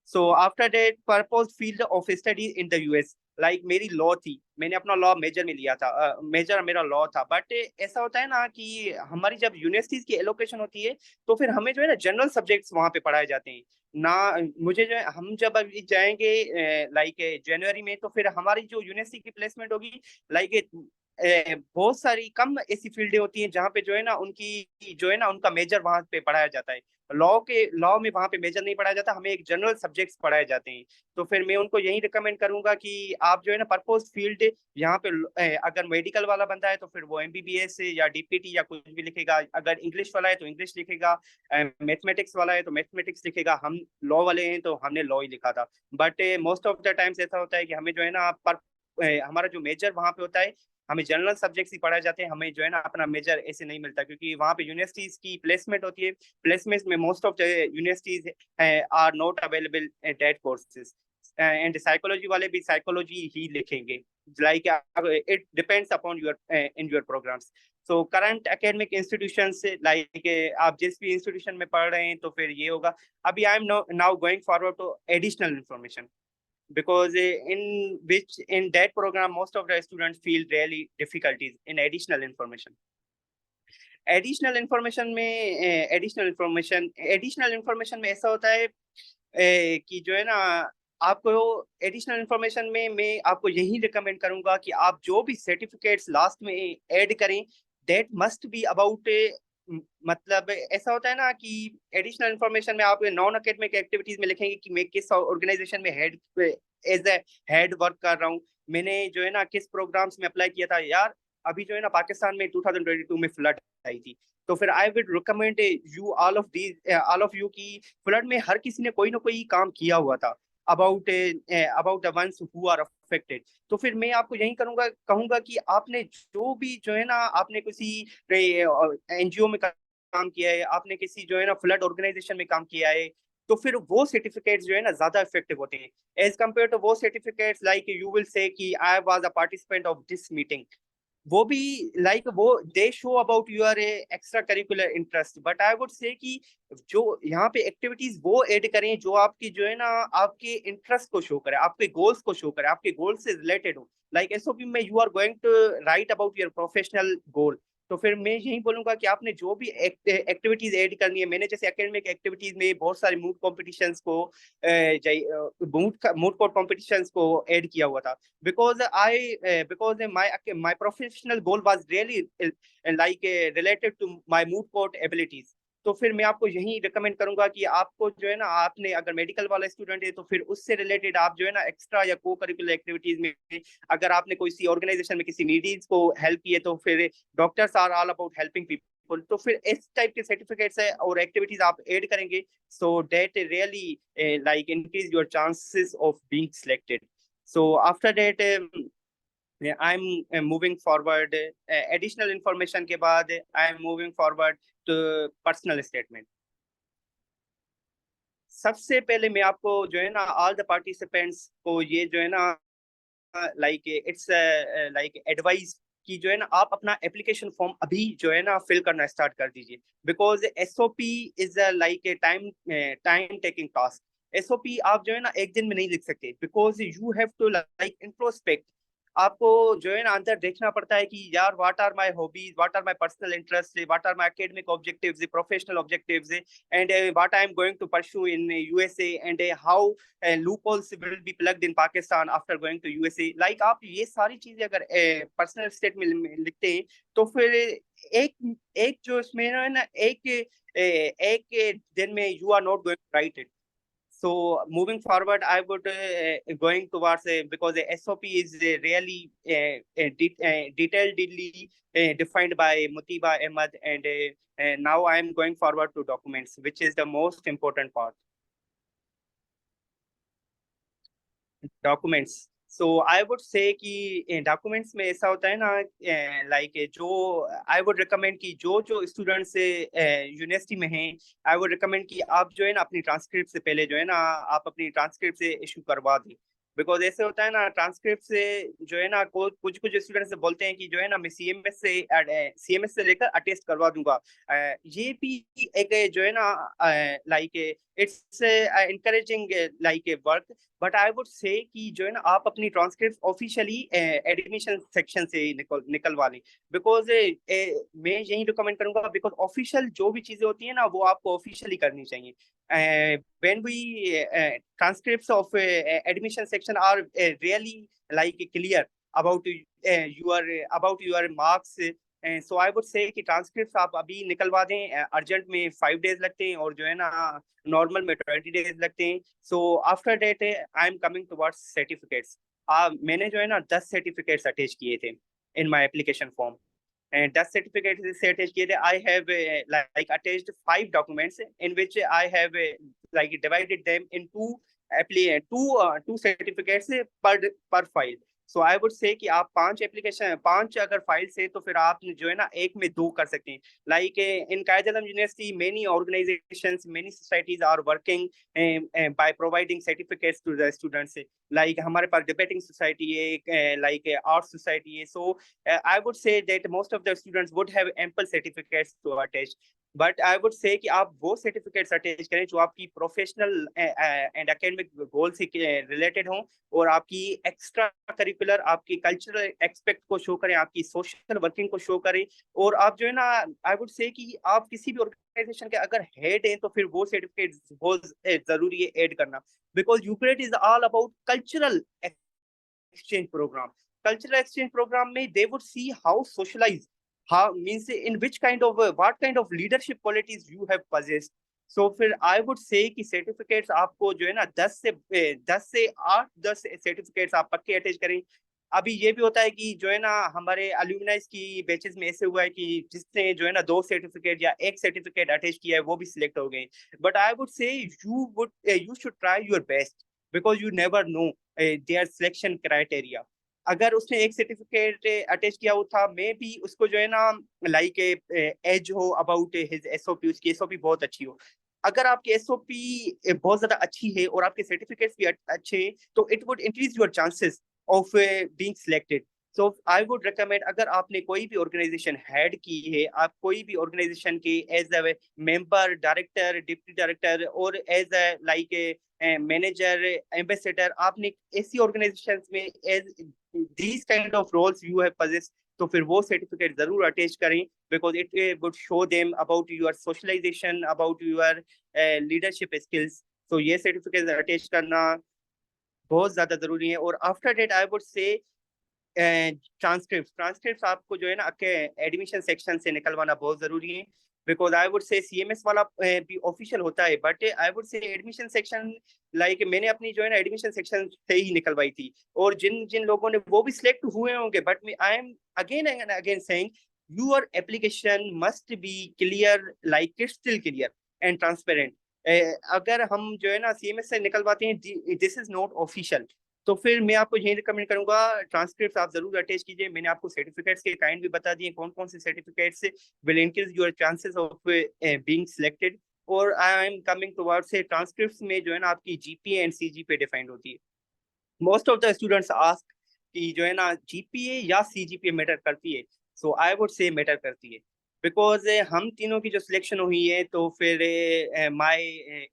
So after that, purpose field of study in the US, like मेरी law थी, मैंने अपना law major में लिया था, major मेरा law था। But ऐसा होता है ना कि हमारी जब यूनिवर्सिटीज की एलोकेशन होती है तो फिर हमें जो है ना जनरल सब्जेक्ट्स वहाँ पे पढ़ाए जाते हैं ना। मुझे जो है, हम जब अभी जाएंगे लाइक जनवरी में, तो फिर हमारी जो यूनिवर्सिटी की प्लेसमेंट होगी, लाइक बहुत सारी कम ऐसी फील्डें होती हैं जहाँ पे जो है ना उनकी जो है ना उनका मेजर वहाँ पे पढ़ाया जाता है। लॉ में वहाँ पे मेजर नहीं पढ़ाया जाता, हमें एक जनरल सब्जेक्ट्स पढ़ाए जाते हैं। तो फिर मैं उनको यही रिकमेंड करूंगा कि आप जो है ना परपोज फील्ड यहाँ पे अगर मेडिकल वाला बंदा है तो फिर वो MBBS या DPT या कुछ भी लिखेगा, अगर इंग्लिश वाला है तो इंग्लिश लिखेगा, मैथमेटिक्स वाला है तो मैथमेटिक्स लिखेगा। हम लॉ वाले हैं तो हमने लॉ ही लिखा था। But most of the times ऐसा होता है कि हमें जो है ना हमारा जो मेजर वहाँ पे होता है, हमें जनरल सब्जेक्ट्स ही पढ़ाए जाते हैं, हमें जो है ना अपना मेजर ऐसे नहीं मिलता, क्योंकि वहाँ पे यूनिवर्सिटीज की प्लेसमेंट होती है। प्लेसमेंट में most of the universities are not available that courses, and psychology वाले भी साइकोलॉजी ही लिखेंगे। Like it depends upon your in your programmes. So current academic institutions, like आप जिस भी इंस्टीट्यूशन में पढ़ रहे हैं तो फिर ये होगा। अभी I am now going forward to additional information, because in that program most of the students feel really difficulties in additional information। Additional information में ऐसा होता है कि जो है ना आपको एडिशनल इंफॉर्मेशन में मैं आपको यही रिकमेंड करूंगा कि आप जो भी सर्टिफिकेट्स लास्ट में ऐड करें दैट मस्ट बी अबाउट, मतलब ऐसा होता है ना कि एडिशनल इंफॉर्मेशन में आप नॉन एकेडमिक एक्टिविटीज में लिखेंगे कि मैं किस ऑर्गेनाइजेशन में head as a head work कर रहा हूँ, मैंने जो है ना किस प्रोग्राम्स में अप्लाई किया था। यार अभी जो है ना पाकिस्तान में 2022 में फ्लड आई थी, तो फिर I would recommend you all of you की फ्लड में हर किसी ने कोई ना कोई काम किया हुआ था। about the ones who are affected. तो फिर मैं आपको यही कहूंगा कि आपने जो भी जो है ना, आपने किसी एनजीओ में काम किया है, आपने किसी जो है ना फ्लड ऑर्गेनाइजेशन में काम किया है, तो फिर वो सर्टिफिकेट्स जो है ना ज्यादा इफेक्टिव होते हैं एज कम्पेयर टू वो certificates like you will say कि I was a participant of this meeting. वो भी लाइक वो they show about your extra curricular interest, but I would say कि जो यहाँ पे एक्टिविटीज वो ऐड करें जो आपकी जो है ना आपके इंटरेस्ट को शो करे, आपके गोल्स को शो करे, आपके गोल से रिलेटेड हो। लाइक एसओपी में you are going to write about your professional goal, तो फिर मैं यही बोलूंगा कि आपने जो भी एक्टिविटीज ऐड करनी है, मैंने जैसे एकेडमिक एक्टिविटीज में बहुत सारे मूड कॉम्पिटिशन्स को मूड कोर्ट कॉम्पिटिशन्स को ऐड किया हुआ था, because my professional goal was really like related to my mood court abilities। तो फिर मैं आपको यही रिकमेंड करूंगा कि आपको जो है ना, आपने अगर मेडिकल वाला स्टूडेंट है तो फिर उससे रिलेटेड आप जो है ना एक्स्ट्रा या को करिकुलर एक्टिविटीज में, अगर आपने कोई सी ऑर्गेनाइजेशन में किसी नीडीज को हेल्प की है तो फिर doctors are all about helping people, तो फिर इस टाइप के सर्टिफिकेट्स है और एक्टिविटीज आप ऐड करेंगे, so that really like increase your chances of being selected। So after that I'm moving forward additional information के बाद I am moving forward to personal statement। सबसे पहले मैं आपको जो है ना all the participants को ये जो है ना like it's like advice कि जो है ना आप अपना एप्लीकेशन फॉर्म अभी जो है ना फिल करना स्टार्ट कर दीजिए, because SOP is like a time taking task. SOP आप जो है ना एक दिन में नहीं लिख सकते, because you have to like introspect. आपको जो है ना अंदर देखना पड़ता है कि यार what are my hobbies, what are my personal interest, what are my academic objectives, professional objectives, and what I am going to pursue in USA, and how loopholes will be plugged in Pakistan after going to USA। like आप ये सारी चीजें अगर personal statement में लिखते हैं तो फिर एक एक जो इसमें है ना एक दिन में you are not going to write it। So moving forward I would going towards because the SOP is really detailedly defined by Mutiba Ahmed, and now I am going forward to documents, which is the most important part। Documents, so I would say कि documents में ऐसा होता है ना like जो I would recommend कि जो जो स्टूडेंट्स यूनिवर्सिटी में हैं, आई वुड रिकमेंड कि आप जो है ना अपनी ट्रांसक्रिप्ट से पहले जो है ना आप अपनी ट्रांसक्रिप्ट से इशू करवा दें, बिकॉज ऐसे होता है ना ट्रांसक्रिप्ट से जो है ना कुछ कुछ स्टूडेंट्स से बोलते हैं कि जो है ना मैं सीएमएस से लेकर अटेस्ट करवा दूंगा। ये भी एक जो है ना like it's encouraging like a work, but I would say कि जो है ना आप अपनी ट्रांसक्रिप्ट ऑफिशियली एडमिशन सेक्शन से निकलवा लें, बिकॉज मैं यही रिकमेंड करूंगा, बिकॉज ऑफिशियल जो भी चीजें होती है ना वो आपको ऑफिशियली करनी चाहिए। when we transcripts of admission section are really like clear about your marks, so I would say कि ट्रांसक्रिप्ट आप अभी निकलवा दें। अर्जेंट में 5 डेज लगते हैं और जो है ना नॉर्मल में 20 डेज लगते हैं। So after that I am coming towards certificates. मैंने जो है ना 10 सर्टिफिकेट्स अटैच किए थे in my application form, and 10 certificates से attach किए थे। I have like attached 5 documents in which I have like divided them in two certificates per file। So I would say कि आप 5 अगर फाइल्स है तो फिर आप जो है ना एक में 2 कर सकते हैं। Like in Quaid-e-Azam University, many organizations, many societies are working by providing certificates to the students। Like हमारे पास debating society है, like art society है। So I would say that most of the students would have ample certificates to attach, but I would say कि आप वो certificates attach करें जो आपकी professional and academic गोल से रिलेटेड हों और आपकी एक्स्ट्रा करिकुलर, आपकी कल्चरल एक्सपेक्ट को शो करें, आपकी सोशल वर्किंग को शो करें। और आप जो है ना आई वुड से कि आप किसी भी ऑर्गेनाइजेशन के अगर हेड हैं तो फिर वो सर्टिफिकेट बहुत जरूरी है ऐड करना, बिकॉज यूक्रेड is all about cultural exchange program। Cultural exchange program में they would see how socialize, how means in which kind of what kind of leadership qualities you have possessed। So फिर I would say कि certificates आपको जो है ना 10 से 8-10 certificates आप पक्के अटैच करें। अभी ये भी होता है कि जो है ना हमारे अलुमिनाइज की बैचेस में ऐसे हुआ है कि जिसने जो है ना 2 सर्टिफिकेट या 1 सर्टिफिकेट अटैच किया है वो भी सिलेक्ट हो गए। बट आई वुड से you should try your best because you never know their selection criteria. अगर उसने एक सर्टिफिकेट अटैच किया हुआ था, मे बी उसको जो है ना लाइक एज हो अबाउट हिज एसओपी, उसकी एसओपी बहुत अच्छी हो. अगर आपकी एसओपी बहुत ज्यादा अच्छी है और आपके सर्टिफिकेट्स भी अच्छे हैं, तो it would increase your chances of being selected. So I would recommend, अगर आपने कोई भी ऑर्गेनाइजेशन हेड की है, आप कोई भी ऑर्गेनाइजेशन के as a member, director, deputy director और as a like manager, ambassador, आपने ऐसी ऑर्गेनाइजेशंस में as these kind of roles you have possessed, तो फिर वो सर्टिफिकेट जरूर अटैच करें, because it would show them about your socialization, about your leadership skills. तो ये सर्टिफिकेट अटैच करना बहुत ज्यादा जरूरी है. और after that I would say transcript आपको जो है ना एडमिशन सेक्शन से निकलवाना बहुत जरूरी है, बिकॉज आई वुड से सीएमएस वाला भी ऑफिशियल होता है, बट आई वुड से एडमिशन सेक्शन लाइक मैंने अपनी जो है ना एडमिशन सेक्शन से ही निकलवाई थी. और जिन जिन लोगों ने वो भी सिलेक्ट हुए होंगे, but I am again and again saying your application must be clear, like crystal clear and transparent. अगर हम जो है ना सीएमएस से निकलवाते हैं, दिस इज नॉट ऑफिशियल, तो फिर मैं आपको यही रिकमेंड करूंगा ट्रांसक्रिप्ट आप जरूर अटैच कीजिए. मैंने आपको सर्टिफिकेट्स के काइंड भी बता दिए, कौन कौन से certificates will increase your chances of being selected. और आई एम कमिंग टुवर्ड्स से ट्रांसक्रिप्ट्स में जो है ना आपकी जीपीए एंड सीजीपीए डिफाइंड होती है. Most of the students ask कि जो है ना जीपीए या सीजीपीए मैटर करती है. सो आई वुड से मैटर करती है, बिकॉज हम तीनों की जो सिलेक्शन हुई है, तो फिर my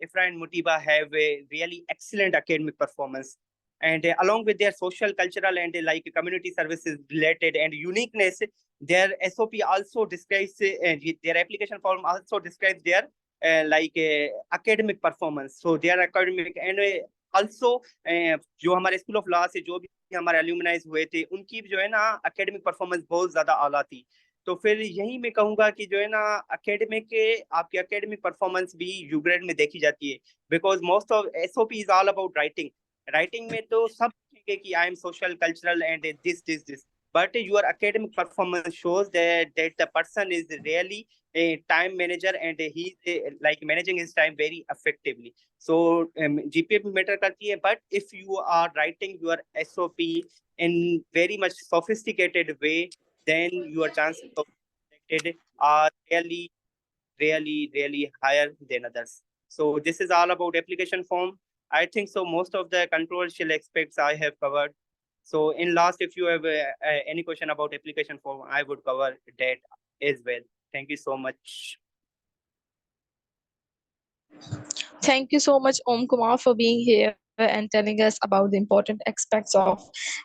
Ifra and Muteeba have really excellent academic performance, and along with their social, cultural, and like community services related and uniqueness, their SOP also describes their application form also describes their like academic performance. So their academic and also जो हमारे school of law से जो भी हमारे एल्यूमिनाइज हुए थे, उनकी जो है ना एकेडमिक परफॉर्मेंस बहुत ज्यादा आला थी. तो फिर यही मैं कहूंगा कि जो है ना एकेडमिक आपकी एकेडमिक परफॉर्मेंस भी यूग्रेड में देखी जाती है, because most of SOP is all about writing. Writing में तो सब लिखेंगे कि I am social, cultural and this, but your academic performance shows that the person is really a time manager and he's like managing his time very effectively. So GPA matter करती है, but if you are writing your SOP in very much sophisticated way, then your chances of selected are really higher than others. So this is all about application form. I think so most of the controversial aspects I have covered. So in last, if you have any question about application form, I would cover that as well. Thank you so much. Thank you so much, Om Kumar, for being here and telling us about the important aspects of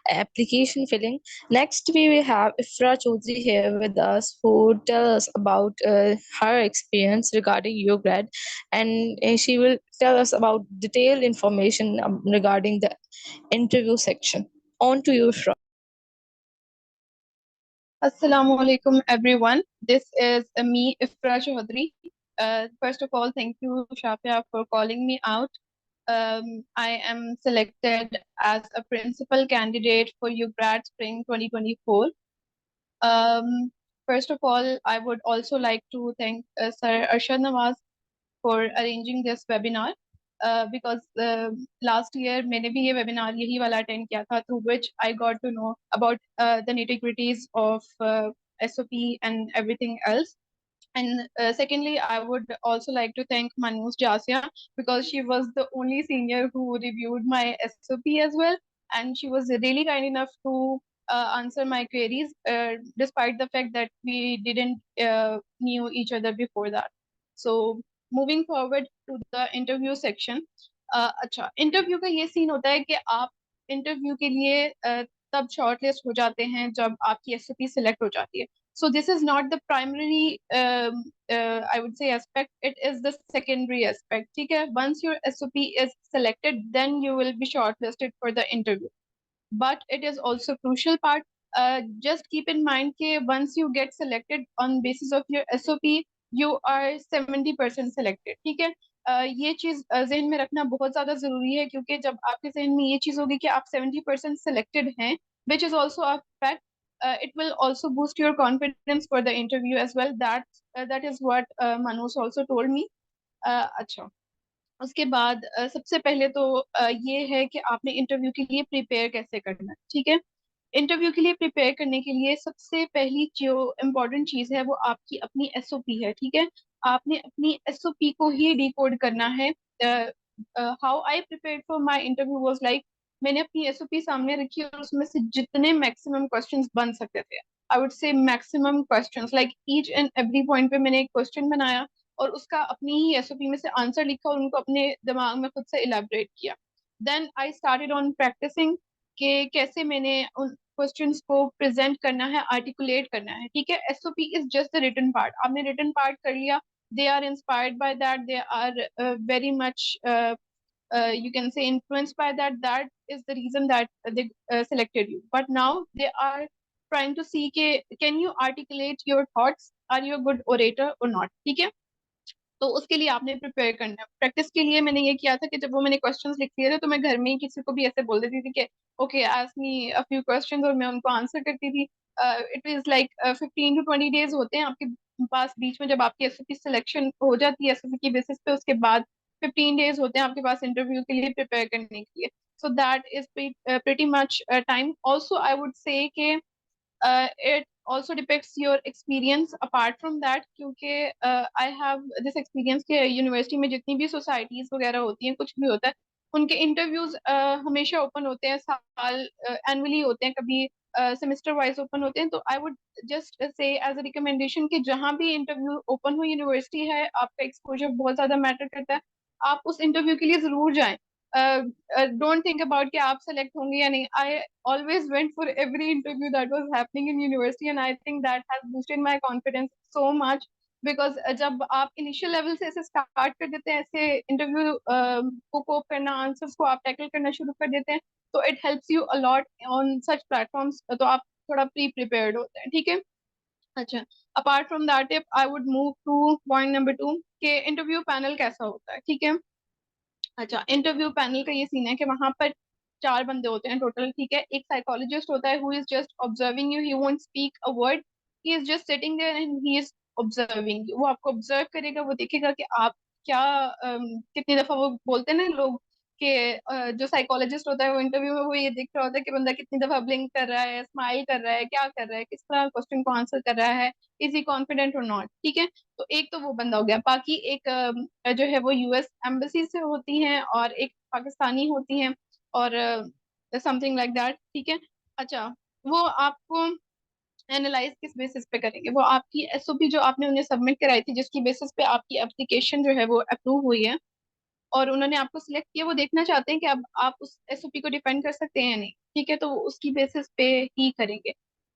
application filling. Next, we will have Ifra Chaudhary here with us, who tell us about her experience regarding UGRAD, and she will tell us about detailed information regarding the interview section. On to you, Ifra. Assalamu alaikum, everyone. This is me, Ifra Chaudhary. First of all, thank you, Shafia, for calling me out. I am selected as a principal candidate for UGRAD Spring 2024. First of all, I would also like to thank Sir Arshad Nawaz for arranging this webinar. Because last year मैंने भी ये webinar यही वाला attend किया था, through which I got to know about the nitty-gritties of SOP and everything else. And secondly, I would also like to thank Manus Jasia, because she was the only senior who reviewed my SOP as well, and she was really kind enough to answer my queries, despite the fact that we didn't knew each other before that. So moving forward to the interview section. अच्छा, interview का ये scene होता है कि आप interview के लिए तब शॉर्टलिस्ट हो जाते हैं जब आपकी एसओपी सिलेक्ट हो जाती है. So this is not the primary, I would say, aspect. It is the secondary aspect. ठीक है? Once your SOP is selected, then you will be shortlisted for the interview. But it is also crucial part. Just keep in mind that once you get selected on basis of your SOP, you are 70% selected. ठीक है? ये चीज जहन में रखना बहुत ज्यादा जरूरी है, क्योंकि जब आपके जहन में ये चीज होगी कि आप 70% selected हैं, which is also a fact, it will also boost your confidence for the interview as well. That is what Manus also told me. अच्छा, उसके बाद सबसे पहले तो ये है कि आपने इंटरव्यू के लिए प्रिपेयर कैसे करना है, ठीक है। इंटरव्यू के लिए प्रिपेयर करने के लिए सबसे पहली जो इम्पोर्टेंट चीज है वो आपकी अपनी एसओपी है, ठीक है। आपने अपनी एसओपी को ही डिकोड करना है। How I prepared for my interview was like, मैंने अपनी एसओपी सामने रखी और उसमें से जितने मैक्सिमम क्वेश्चंस बन सकते थे, आई वुड से maximum questions, like each and every point पे मैंने एक क्वेश्चन बनाया और उसका अपनी ही एसओपी में से आंसर लिखा और उनको अपने दिमाग में खुद से इलेबोरेट किया। Then I started on practising कि कैसे मैंने उन क्वेश्चंस को प्रेजेंट करना है, आर्टिकुलेट करना है, ठीक है। SOP is just the written part, आपने रिटन पार्ट कर लिया, they are inspired by that, they are very much you can say influenced by that, that is the reason that they selected you, but now they are trying to see कि can you articulate your thoughts, are you a good orator or not, ठीक है। तो उसके लिए आपने prepare करना है। Practice के लिए मैंने ये किया था कि जब वो मैंने क्वेश्चंस लिख लिए थे तो मैं घर में ही किसी को भी ऐसे बोल देती थी कि okay ask me a few questions, और मैं उनको आंसर करती थी। It is like 15 to 20 days होते हैं आपके पास बीच में, जब आपकी एसओपी सिलेक्शन हो जाती है एसओपी की बेसिस पे, उसके बाद 15 days होते हैं आपके पास इंटरव्यू के लिए प्रिपेयर करने के लिए। So that is pretty much time. Also I would say कि it also depicts your experience apart from that, क्योंकि I have this experience कि यूनिवर्सिटी में जितनी भी सोसाइटीज वगैरह होती हैं, कुछ भी होता है, उनके इंटरव्यूज हमेशा ओपन होते हैं, साल एनुअली होते हैं, कभी सेमेस्टर वाइज ओपन होते हैं। तो I would just say as a recommendation कि जहाँ भी इंटरव्यू ओपन हो, यूनिवर्सिटी है, आपका एक्सपोजर बहुत ज्यादा मैटर करता है, आप उस इंटरव्यू के लिए जरूर जाएं। डोंट थिंक अबाउट कि आप सेलेक्ट होंगे या नहीं। आई always went for every interview that was happening in university, and I think that has boosted my confidence so much, because जब आप इनिशियल लेवल से ऐसे स्टार्ट कर देते हैं, ऐसे इंटरव्यू को कोप करना, आंसर्स को आप टैकल करना शुरू कर देते हैं, तो it helps you a lot on such platforms, तो आप थोड़ा प्री प्रिपेयर्ड होते हैं, ठीक है। अच्छा, apart from that if I would move two point number 2 के इंटरव्यू पैनल कैसा होता है, ठीक है। अच्छा, इंटरव्यू पैनल का ये सीन है कि वहां पर 4 बंदे होते हैं टोटल, ठीक है। एक साइकोलॉजिस्ट होता है who is just observing you, he won't speak a word, he is just sitting there and he is observing you. वो आपको ऑब्जर्व करेगा, वो देखेगा कि आप क्या कितनी दफा, वो बोलते हैं ना लोग कि जो साइकोलॉजिस्ट होता है वो इंटरव्यू में वो ये देख रहा होता है कि बंदा कितनी दफा ब्लिंक कर रहा है, स्माइल कर रहा है, क्या कर रहा है, किस तरह क्वेश्चन को आंसर कर रहा है, इज ही कॉन्फिडेंट और नॉट, ठीक है। तो एक तो वो बंदा हो गया। बाकी एक जो है वो यूएस एम्बेसी से होती हैं और एक पाकिस्तानी होती हैं, और समथिंग लाइक दैट, ठीक है। अच्छा, वो आपको एनालाइज किस बेसिस पे करेंगे, वो आपकी एसओपी जो आपने उन्हें सबमिट कराई थी, जिसकी बेसिस पे आपकी एप्लीकेशन जो है वो अप्रूव हुई है और उन्होंने आपको सिलेक्ट किया, वो देखना चाहते हैं कि अब आप उस एसओपी को डिफेंड कर सकते हैं या नहीं, ठीक है। तो वो उसकी बेसिस पे ही करेंगे।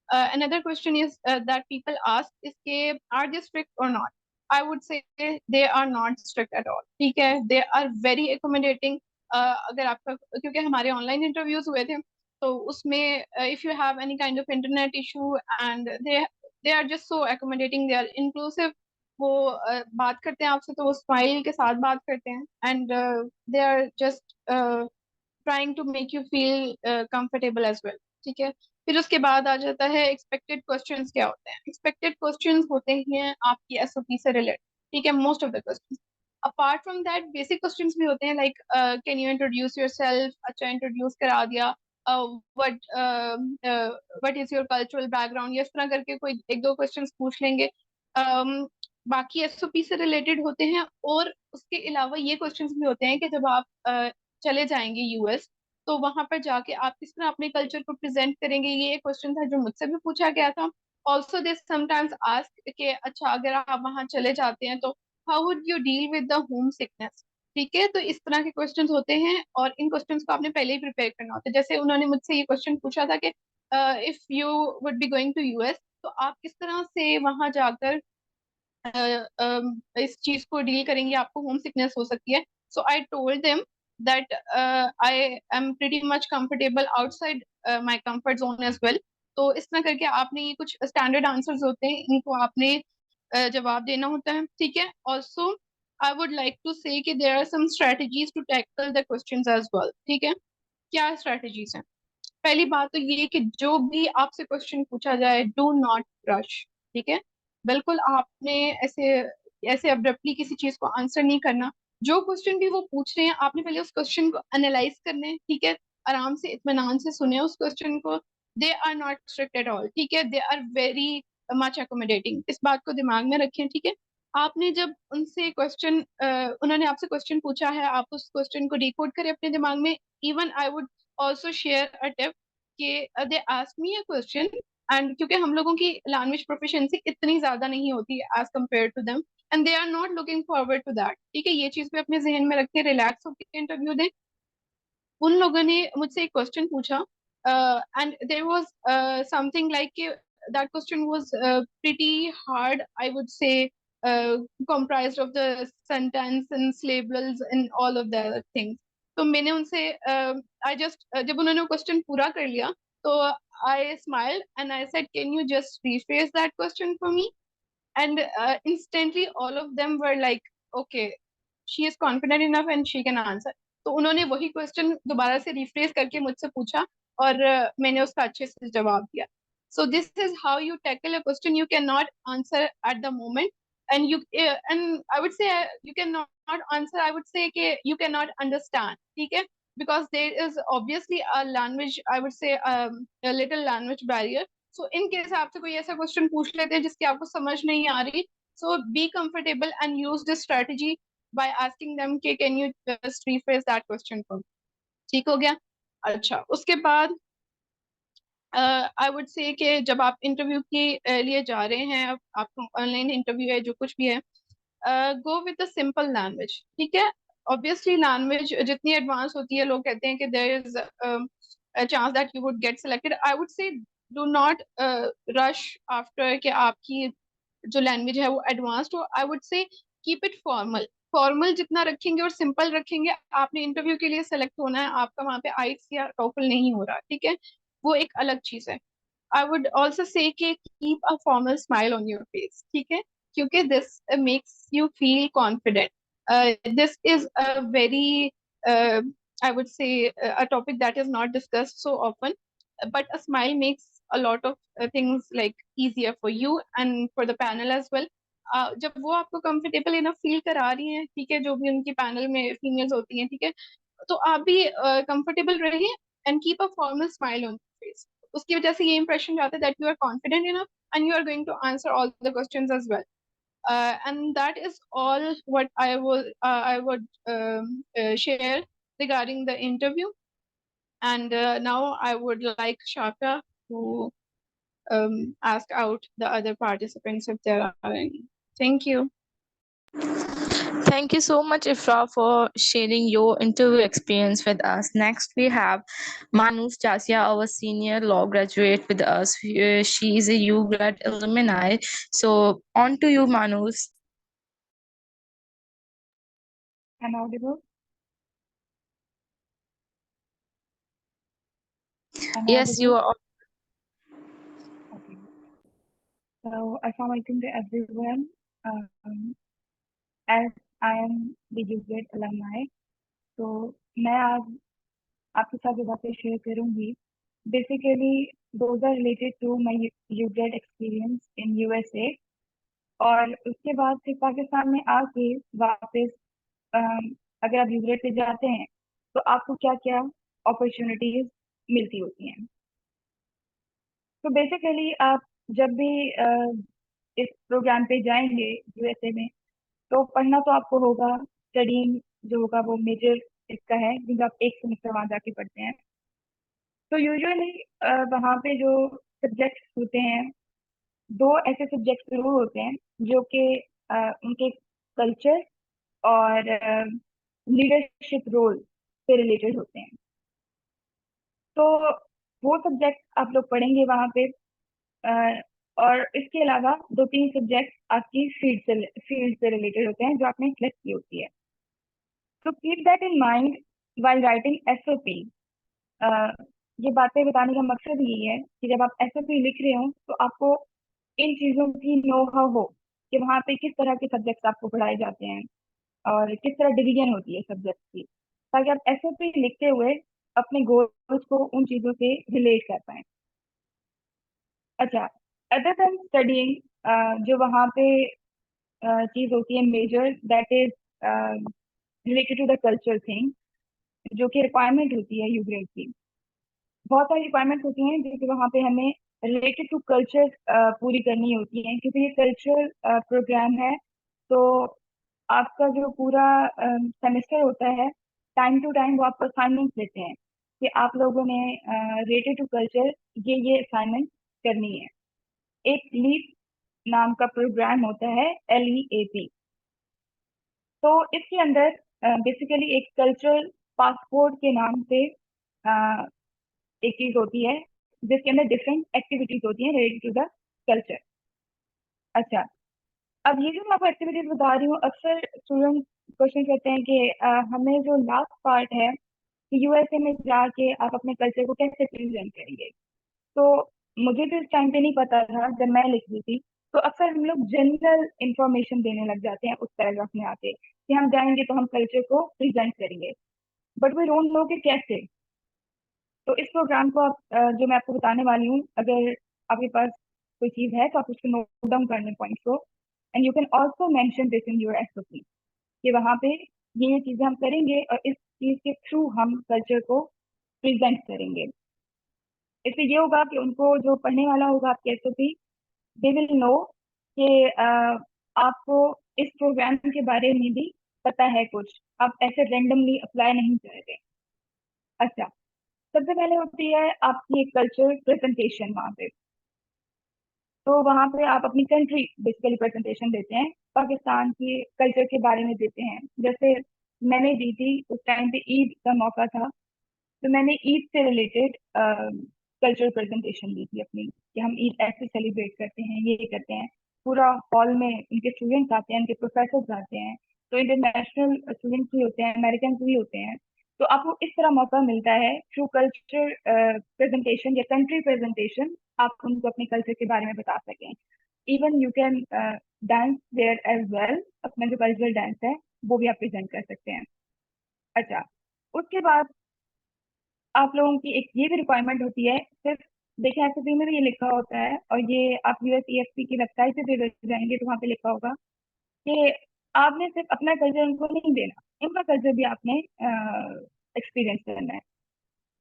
Another question is that people ask is के are they strict or not? I would say they are not strict at all, ठीक है। They are very accommodating। अगर आपका, क्योंकि हमारे ऑनलाइन इंटरव्यूज हुए थे, तो उसमें if you have any kind of internet issue, and they are just so accommodating, they are inclusive। वो बात करते हैं आपसे तो वो स्माइल के साथ बात करते हैं, and they are just trying to make you feel comfortable as well, ठीक है। फिर उसके बाद आ जाता है एक्सपेक्टेड क्वेश्चंस क्या होते हैं। एक्सपेक्टेड क्वेश्चंस होते हैं आपकी एसओपी से रिलेटेड, ठीक है, most of the questions. Apart from that basic questions भी होते हैं, like can you introduce yourself, अच्छा इंट्रोड्यूस करा दिया, what what is your cultural background, ये इस तरह करके कोई एक दो क्वेश्चंस पूछ लेंगे। बाकी एसओपी से रिलेटेड होते हैं, और उसके अलावा ये क्वेश्चंस भी होते हैं कि जब आप चले जाएंगे यूएस, तो वहां पर जाके आप किस तरह अपने कल्चर को प्रेजेंट करेंगे। ये एक क्वेश्चन था जो मुझसे भी पूछा गया था। ऑल्सो दे समटाइम्स आस्क कि अच्छा अगर आप वहां चले जाते हैं तो how would you deal with the home sickness, ठीक है। तो इस तरह के क्वेश्चंस होते हैं और इन क्वेश्चंस को आपने पहले ही प्रिपेयर करना होता है। जैसे उन्होंने मुझसे ये क्वेश्चन पूछा था कि if you would be going to US, तो आप किस तरह से वहां जाकर इस चीज को डील करेंगे, आपको होम सिकनेस हो सकती है। So I told them that I am pretty much comfortable outside my comfort zone as well. तो इस तरह करके आपने ये कुछ स्टैंडर्ड आंसर्स होते हैं, इनको आपने जवाब देना होता है, ठीक है। Also I would like to say कि there are some strategies to tackle the questions as well, ठीक है। क्या स्ट्रेटजीज हैं? पहली बात तो ये कि जो भी आपसे क्वेश्चन पूछा जाए, डू नॉट रश, ठीक है। बिल्कुल आपने ऐसे ऐसे अब्रप्टली किसी चीज को आंसर नहीं करना। जो क्वेश्चन भी वो पूछ रहे हैं आपने पहले उस क्वेश्चन को एनालाइज करना है, ठीक है, आराम से इत्मीनान से सुने उस क्वेश्चन को। They are not strict at all, ठीक है, they are very much accommodating, इस बात को दिमाग में रखें, ठीक है। आपने जब उनसे क्वेश्चन उन्होंने आपसे क्वेश्चन पूछा है, आप उस क्वेश्चन को डिकोड करें अपने दिमाग में। Even I would also share a tip कि they ask me a question, and क्योंकि हम लोगों की लैंग्वेज प्रोफिशिएंसी इतनी ज्यादा नहीं होती as compare to them, and they are not looking forward to that, ठीक है, ये चीज भी अपने जहन में रख के रिलैक्स होकर इंटरव्यू दें। उन लोगों ने मुझसे एक क्वेश्चन पूछा and there was something like that question was pretty hard, I would say, comprised of the sentence and syllables and all of the things. तो मैंने उनसे I just जब उन्होंने क्वेश्चन पूरा कर लिया तो I smiled and I said, can you just rephrase that question for me? And instantly all of them were like, okay, she is confident enough and she can answer. तो उन्होंने वही question दोबारा से refresh करके मुझसे पूछा और मैंने उसका अच्छे से जवाब दिया. So this is how you tackle a question you cannot answer at the moment, and I would say you cannot answer, I would say कि you cannot understand, ठीक है, because there is obviously a language, I would say a little language barrier. So in case आपसे कोई ऐसा question पूछ लेते हैं जिसकी आपको समझ नहीं आ रही, so be comfortable and use this strategy by asking them कि can you just rephrase that question for me. ठीक हो गया. अच्छा, उसके बाद आई वुड से कि जब आप इंटरव्यू के लिए जा रहे हैं, आपका ऑनलाइन इंटरव्यू है, जो कुछ भी है, go with the simple language, ठीक है. ऑब्वियसली लैंग्वेज जितनी एडवांस होती है, लोग कहते हैं कि there is a chance that you would get selected. I would say do not rush after कि आपकी जो लैंग्वेज है वो एडवांस्ड हो. आई वुड से कीप इट फॉर्मल. फॉर्मल जितना रखेंगे और सिंपल रखेंगे, आपने इंटरव्यू के लिए सेलेक्ट होना है, आपका वहाँ पे आइट्स या टोफल नहीं हो रहा, ठीक है, वो एक अलग चीज है. I would also say कि keep a formal smile on your face, ठीक है, क्योंकि this makes you feel confident. This is a very I would say a topic that is not discussed so often, but a smile makes a lot of things like easier for you and for the panel as well. जब वो आपको comfortable enough feel करा रही हैं, ठीक है, जो भी उनकी पैनल में फीमेल्स होती हैं, ठीक है, तो आप भी कंफर्टेबल रहिए and keep a formal smile on face. उसकी वजह से ये इंप्रेशन जाता है that you are confident enough and you are going to answer all the questions as well. And that is all what I would share regarding the interview. And now I would like Shaka to ask out the other participants if there are any. Thank you. Thank you so much, Ifra, for sharing your interview experience with us. Next, we have Manus Chasia, our senior law graduate with us. She is a UGRAD alumni. So, on to you, Manus. Am I audible? Yes, you are. Okay. So, Assalamualaikum to everyone. As I am the UGRAD alumni, तो मैं आज आपके साथ जो बातें share करूंगी, basically those are related to my UGRAD experience in USA. और उसके बाद फिर पाकिस्तान में आके वापस अगर आप UGRAD पे जाते हैं तो आपको क्या क्या अपॉर्चुनिटीज मिलती होती हैं. तो बेसिकली आप जब भी इस प्रोग्राम पे जाएंगे यूएसए में, तो पढ़ना तो आपको होगा, स्टडीइंग जो होगा वो मेजर इसका है, क्योंकि आप एक सेमेस्टर वहाँ जाके पढ़ते हैं. तो यूजुअली वहाँ पे जो सब्जेक्ट्स होते हैं, दो ऐसे सब्जेक्ट्स जरूर होते हैं जो कि उनके कल्चर और लीडरशिप रोल से रिलेटेड होते हैं. तो वो सब्जेक्ट आप लोग पढ़ेंगे वहाँ पे. और इसके अलावा 2-3 सब्जेक्ट आपकी फील्ड से रिलेटेड होते हैं जो आपने सेलेक्ट की होती है. तो keep that in mind while writing SOP. ये बातें बताने का मकसद यही है कि जब आप एसओपी लिख रहे हो तो आपको इन चीज़ों की नो हाउ हो कि वहाँ पे किस तरह के सब्जेक्ट्स आपको पढ़ाए जाते हैं और किस तरह डिवीजन होती है सब्जेक्ट की, ताकि आप एसओपी लिखते हुए अपने गोल्स को उन चीज़ों से रिलेट कर पाएं. अच्छा, अदर देन स्टडीइंग जो वहाँ पे चीज़ होती है major, that is related to the culture thing, जो कि रिक्वायरमेंट होती है यूग्रेड की। बहुत सारी रिक्वायरमेंट्स होती हैं जो कि वहाँ पे हमें रिलेटेड टू कल्चर पूरी करनी होती हैं, क्योंकि ये कल्चरल प्रोग्राम है। तो आपका जो पूरा सेमेस्टर होता है, टाइम टू टाइम वो आपको असाइनमेंट देते हैं कि आप लोगों ने रिलेटेड टू कल्चर ये असाइनमेंट करनी है। एक लीप नाम का प्रोग्राम होता है, LEAP। तो इसके अंदर बेसिकली एक कल्चरल पासपोर्ट के नाम से एक चीज होती है जिसके अंदर डिफरेंट एक्टिविटीज होती हैं रिलेटेड टू द कल्चर। अच्छा, अब ये जो मैं आपको एक्टिविटीज बता रही हूँ, अक्सर स्टूडेंट क्वेश्चन करते हैं कि हमें जो लास्ट पार्ट है कि USA में जाके आप अपने कल्चर को कैसे प्रेजेंट करेंगे। तो मुझे तो इस टाइम पे नहीं पता था जब मैं लिख रही थी। तो अक्सर हम लोग जनरल इंफॉर्मेशन देने लग जाते हैं उस पैराग्राफ में आके कि हम जाएंगे तो हम कल्चर को प्रेजेंट करेंगे, बट वी डोंट नो कि कैसे। तो इस प्रोग्राम को आप जो मैं आपको बताने वाली हूँ, अगर आपके पास कोई चीज़ है तो आप उसको नोट डाउन करने पॉइंट्स को, and you can also mention this in your SOP कि वहाँ पे ये चीज़ें हम करेंगे और इस चीज़ के थ्रू हम कल्चर को प्रेजेंट करेंगे। इससे ये होगा कि उनको जो पढ़ने वाला होगा आपके SOP, दे विल नो कि आपको इस प्रोग्राम के बारे में भी पता है कुछ, आप ऐसे रेंडमली अप्लाई नहीं कर रहे। अच्छा, सबसे पहले होती है आपकी एक कल्चर प्रेजेंटेशन वहाँ पे। तो वहाँ पे आप अपनी कंट्री बेसिकली प्रेजेंटेशन देते हैं, पाकिस्तान के कल्चर के बारे में देते हैं। जैसे मैंने दी थी उस टाइम पे ईद का मौका था, तो मैंने ईद से रिलेटेड कल्चरल प्रेजेंटेशन दी थी अपनी कि हम ईद ऐसे सेलिब्रेट करते हैं, ये करते हैं। पूरा हॉल में उनके स्टूडेंट्स आते हैं, उनके प्रोफेसर आते हैं, तो इंटरनेशनल स्टूडेंट्स भी होते हैं, अमेरिकन भी होते हैं। तो आपको इस तरह मौका मिलता है थ्रू कल्चर प्रेजेंटेशन या कंट्री प्रेजेंटेशन, आप उनको अपने कल्चर के बारे में बता सकें। Even you can dance there as well, अपना जो कल्चरल डांस है वो भी आप प्रेजेंट कर सकते हैं। अच्छा, उसके बाद आप लोगों की एक ये भी रिक्वायरमेंट होती है, सिर्फ देखिए SOP में भी ये लिखा होता है, और ये आप USEFP की वेबसाइट पे भी जाएंगे तो वहाँ पे लिखा होगा कि आपने सिर्फ अपना कल्चर उनको नहीं देना, उनका कल्चर भी आपने एक्सपीरियंस करना है।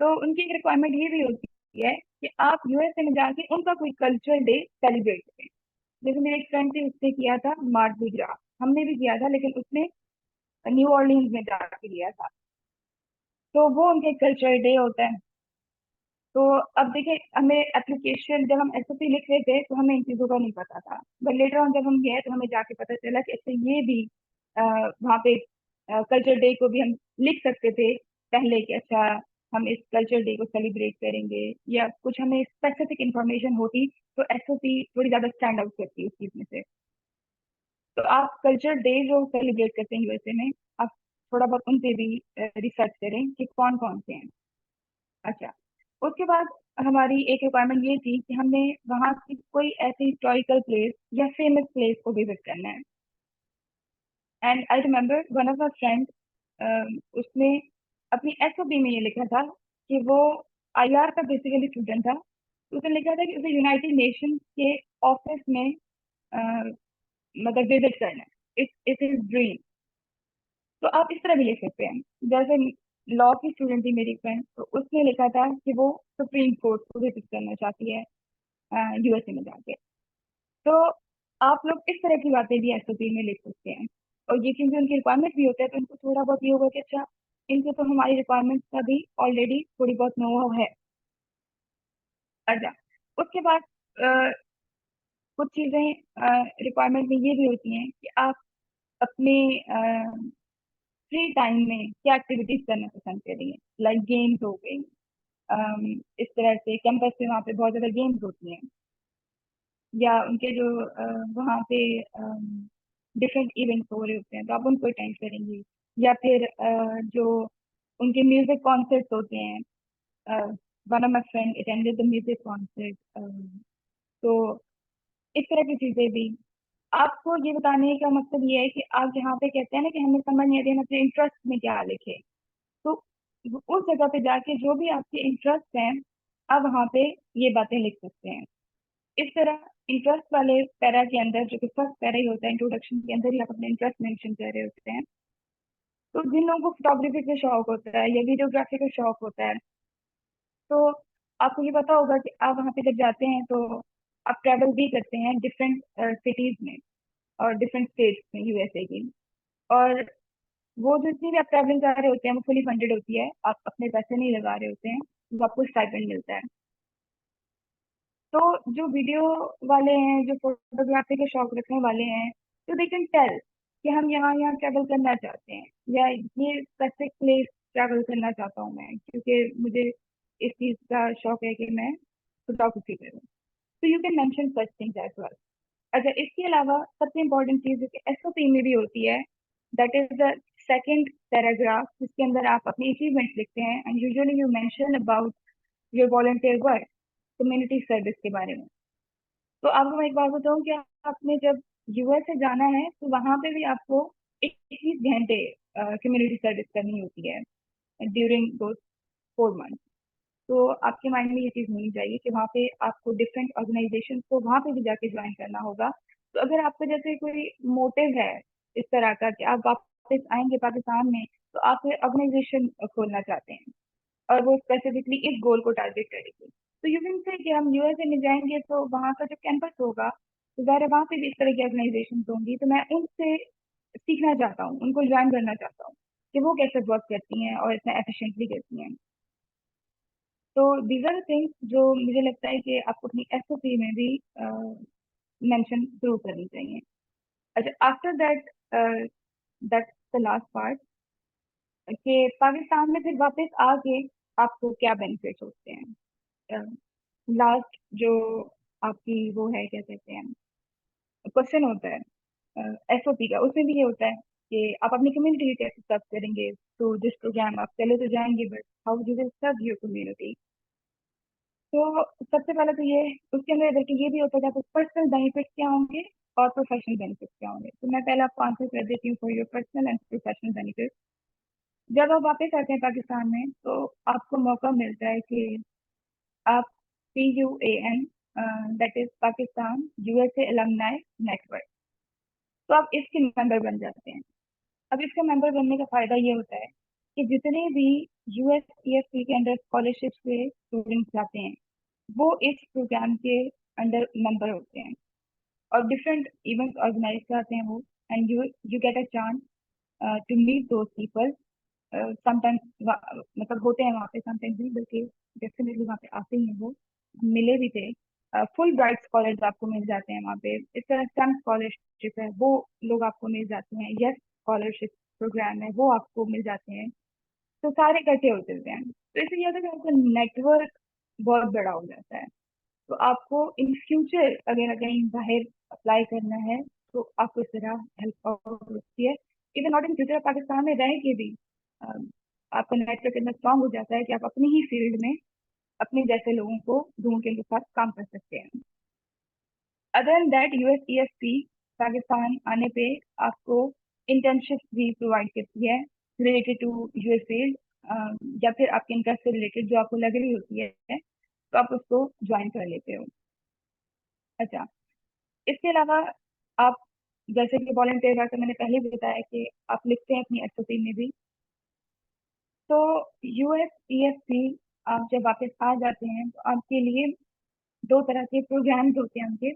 तो उनकी एक रिक्वायरमेंट ये भी होती है कि आप USA में जाके उनका कोई कल्चरल डे सेलिब्रेट करें। जैसे मेरे एक फ्रेंड थी, उसने किया था मार्डी ग्रा, हमने भी किया था लेकिन उसने न्यू ऑर्लिन्स में जाके किया था। तो वो उनके कल्चरल डे होता है। तो अब देखिए, हमें एप्लीकेशन जब हम SOP लिख रहे थे तो हमें इन चीज़ों का नहीं पता था, बट लेटर ऑन जब हम गए तो हमें जाके पता चला कि अच्छा ये भी वहाँ पे कल्चर डे को भी हम लिख सकते थे पहले कि अच्छा हम इस कल्चर डे को सेलिब्रेट करेंगे, या कुछ हमें स्पेसिफिक इंफॉर्मेशन होती तो SOP थोड़ी ज़्यादा स्टैंड आउट करती है उस चीज़ में से। तो आप कल्चर डे जो सेलिब्रेट करते हैं USA में, आप थोड़ा बहुत उन पे भी रिसर्च करें कि कौन कौन से हैं। अच्छा, उसके बाद हमारी एक रिक्वायरमेंट ये थी कि हमने वहाँ की कोई ऐसी हिस्टोरिकल प्लेस या फेमस प्लेस को विजिट करना है। And I remember one of my friend, उसने अपनी SOP में ये लिखा था कि वो IR का बेसिकली स्टूडेंट था। तो उसने लिखा था कि उसे यूनाइटेड नेशन के ऑफिस में मतलब विजिट करना है, इट्स हिज ड्रीम। तो आप इस तरह भी लिख सकते हैं। जैसे लॉ की स्टूडेंट थी मेरी फ्रेंड, तो उसने लिखा था कि वो सुप्रीम कोर्ट को विजिट करना चाहती है USA में जाके। तो आप लोग इस तरह की बातें भी SOP में लिख सकते हैं। और ये क्योंकि उनकी रिक्वायरमेंट भी होता है तो उनको थोड़ा बहुत ये होगा कि अच्छा इनको तो हमारी रिक्वायरमेंट्स का भी ऑलरेडी थोड़ी बहुत नो है। अच्छा, उसके बाद अ, कुछ चीज़ें रिक्वायरमेंट में ये भी होती हैं कि आप अपने फ्री टाइम में क्या एक्टिविटीज करना पसंद करेंगे, लाइक गेम्स हो गई। इस तरह से कैंपस पे वहाँ पे बहुत ज़्यादा गेम्स होती हैं, या उनके जो वहाँ पे डिफरेंट इवेंट्स हो रहे होते हैं तो आप उनको अटेंड करेंगे, या फिर जो उनके म्यूजिक कॉन्सर्ट्स होते हैं। One of my friend attended the music concert. तो इस तरह की चीज़ें भी, आपको ये बताने का मकसद ये है कि आप जहाँ पे कहते हैं ना कि हमें समझ नहीं आती हम अपने इंटरेस्ट में क्या लिखे, तो उस जगह पे जाके जो भी आपके इंटरेस्ट हैं आप वहाँ पे ये बातें लिख सकते हैं। इस तरह इंटरेस्ट वाले पैरा के अंदर, जो कि फर्स्ट पैरा ही होता है, इंट्रोडक्शन के अंदर ही आप अपने इंटरेस्ट मेंशन कर रहे होते हैं, तो जिन लोगों को फोटोग्राफी का शौक होता है या वीडियोग्राफी का शौक होता है, तो आपको ये पता होगा कि आप वहाँ पे जब जाते हैं तो आप ट्रैवल भी करते हैं डिफरेंट सिटीज में और डिफरेंट स्टेट्स में यूएसए की। और वो जितनी भी आप ट्रैवलिंग कर रहे होते हैं वो फुली फंडेड होती है, आप अपने पैसे नहीं लगा रहे होते हैं, वो आपको स्टाइपेंड मिलता है। तो जो वीडियो वाले हैं, जो फोटोग्राफी के शौक रखने वाले हैं, तो दे कैन टेल कि हम यहाँ यहाँ ट्रैवल करना चाहते हैं या ये स्पेसिफिक प्लेस ट्रैवल करना चाहता हूँ मैं, क्योंकि मुझे इस चीज़ का शौक है कि मैं फोटोग्राफी करूँ। तो you can mention such things as well. अच्छा, इसके अलावा सबसे इम्पोर्टेंट चीज़ जो कि एसओपी में भी होती है, that is the second paragraph, जिसके अंदर आप अपनी अचीवमेंट्स लिखते हैं and usually you mention about your volunteer work, community service के बारे में। तो आपको मैं एक बात बताऊं कि आपने जब यूएस से जाना है तो वहां पे भी आपको 21 घंटे कम्युनिटी सर्विस करनी होती है ड्यूरिंग दो 4 मंथ। तो आपके माइंड में ये चीज़ होनी चाहिए कि वहाँ पे आपको डिफरेंट ऑर्गेनाइजेशन को वहाँ पे भी जाके ज्वाइन करना होगा। तो अगर आपका जैसे कोई मोटिव है इस तरह का कि आप वापस आएंगे पाकिस्तान में, तो आप ऑर्गेनाइजेशन खोलना चाहते हैं और वो स्पेसिफिकली इस गोल को टारगेट करेगी, तो यू कैन से कि हम यूएसए में जाएंगे तो वहाँ का जो कैंपस होगा, तो ज़ाहिर वहाँ पे भी इस तरह की ऑर्गेनाइजेशन होंगी, तो मैं उनसे सीखना चाहता हूँ, उनको ज्वाइन करना चाहता हूँ कि वो कैसे वर्क करती हैं और इतना एफिशिएंटली करती हैं। तो दीज आर थिंग्स जो मुझे लगता है कि आपको अपनी एसओपी में भी मेंशन जरूर करनी चाहिए। अच्छा, after that that's the last part कि पाकिस्तान में फिर वापस आके आपको क्या बेनिफिट्स होते हैं। लास्ट जो आपकी वो है, क्या कहते हैं, क्वेश्चन होता है एसओपी का, उसमें भी ये होता है कि आप अपनी कम्युनिटी कैसे सर्व करेंगे। तो जिस प्रोग्राम आप चले तो जाएंगे, but how you will serve your community. तो सबसे पहले तो ये उसके अंदर बल्कि ये भी होता है कि आपको पर्सनल बेनिफिट्स क्या होंगे और प्रोफेशनल बेनिफिट्स क्या होंगे। तो मैं पहले आपको आंसर कर देती हूँ for your personal and professional benefit. जब आप वापस आते हैं पाकिस्तान में तो आपको मौका मिलता है कि आप PUAN, that is Pakistan USA alumni network, तो आप इसके मेंबर बन जाते हैं। अब इसका मेंबर बनने का फायदा ये होता है कि जितने भी USEFP के अंडर स्कॉलरशिप से स्टूडेंट्स जाते हैं वो इस प्रोग्राम के अंडर मेंबर होते हैं और डिफरेंट इवेंट्स ऑर्गेनाइज करते हैं वो, and you get a chance to meet those people. Sometimes मतलब होते हैं वहाँ पे, समटाइम्स नहीं बल्कि डेफिनेटली वहाँ पे आते ही हैं वो, मिले भी थे। फुल ब्राइट स्कॉलर्स आपको मिल जाते हैं वहाँ पे। इस तरह स्टेम स्कॉलरशिप है वो लोग आपको मिल जाते हैं, यस स्कॉलरशिप प्रोग्राम है वो आपको मिल जाते हैं। तो सारे इकट्ठे होते हैं, तो इससे ये होता है कि आपका नेटवर्क बहुत बड़ा हो जाता है। तो आपको इन फ्यूचर अगर कहीं बाहर अप्लाई करना है तो आपको इस तरह हेल्प होती है। Even not in future, Pakistan में रह के भी आपका नेटवर्क इतना स्ट्रांग हो जाता है कि आप अपनी ही फील्ड में अपने जैसे लोगों को ढूंढ के उनके साथ काम कर सकते हैं। Other than that USEFP Pakistan आने पे आपको इंटर्नशिप भी प्रोवाइड करती है रिलेटेड टू यूएस फील्ड, या फिर आपके इंटरेस्ट से रिलेटेड जो आपको लग रही होती है तो आप उसको ज्वाइन कर लेते हो। अच्छा, इसके अलावा आप जैसे कि वॉलंटियर का मैंने पहले भी बताया कि आप लिखते हैं अपनी एसओपी में भी। तो USEFP आप जब वापस आ जाते हैं तो आपके लिए दो तरह के प्रोग्राम्स होते हैं उनके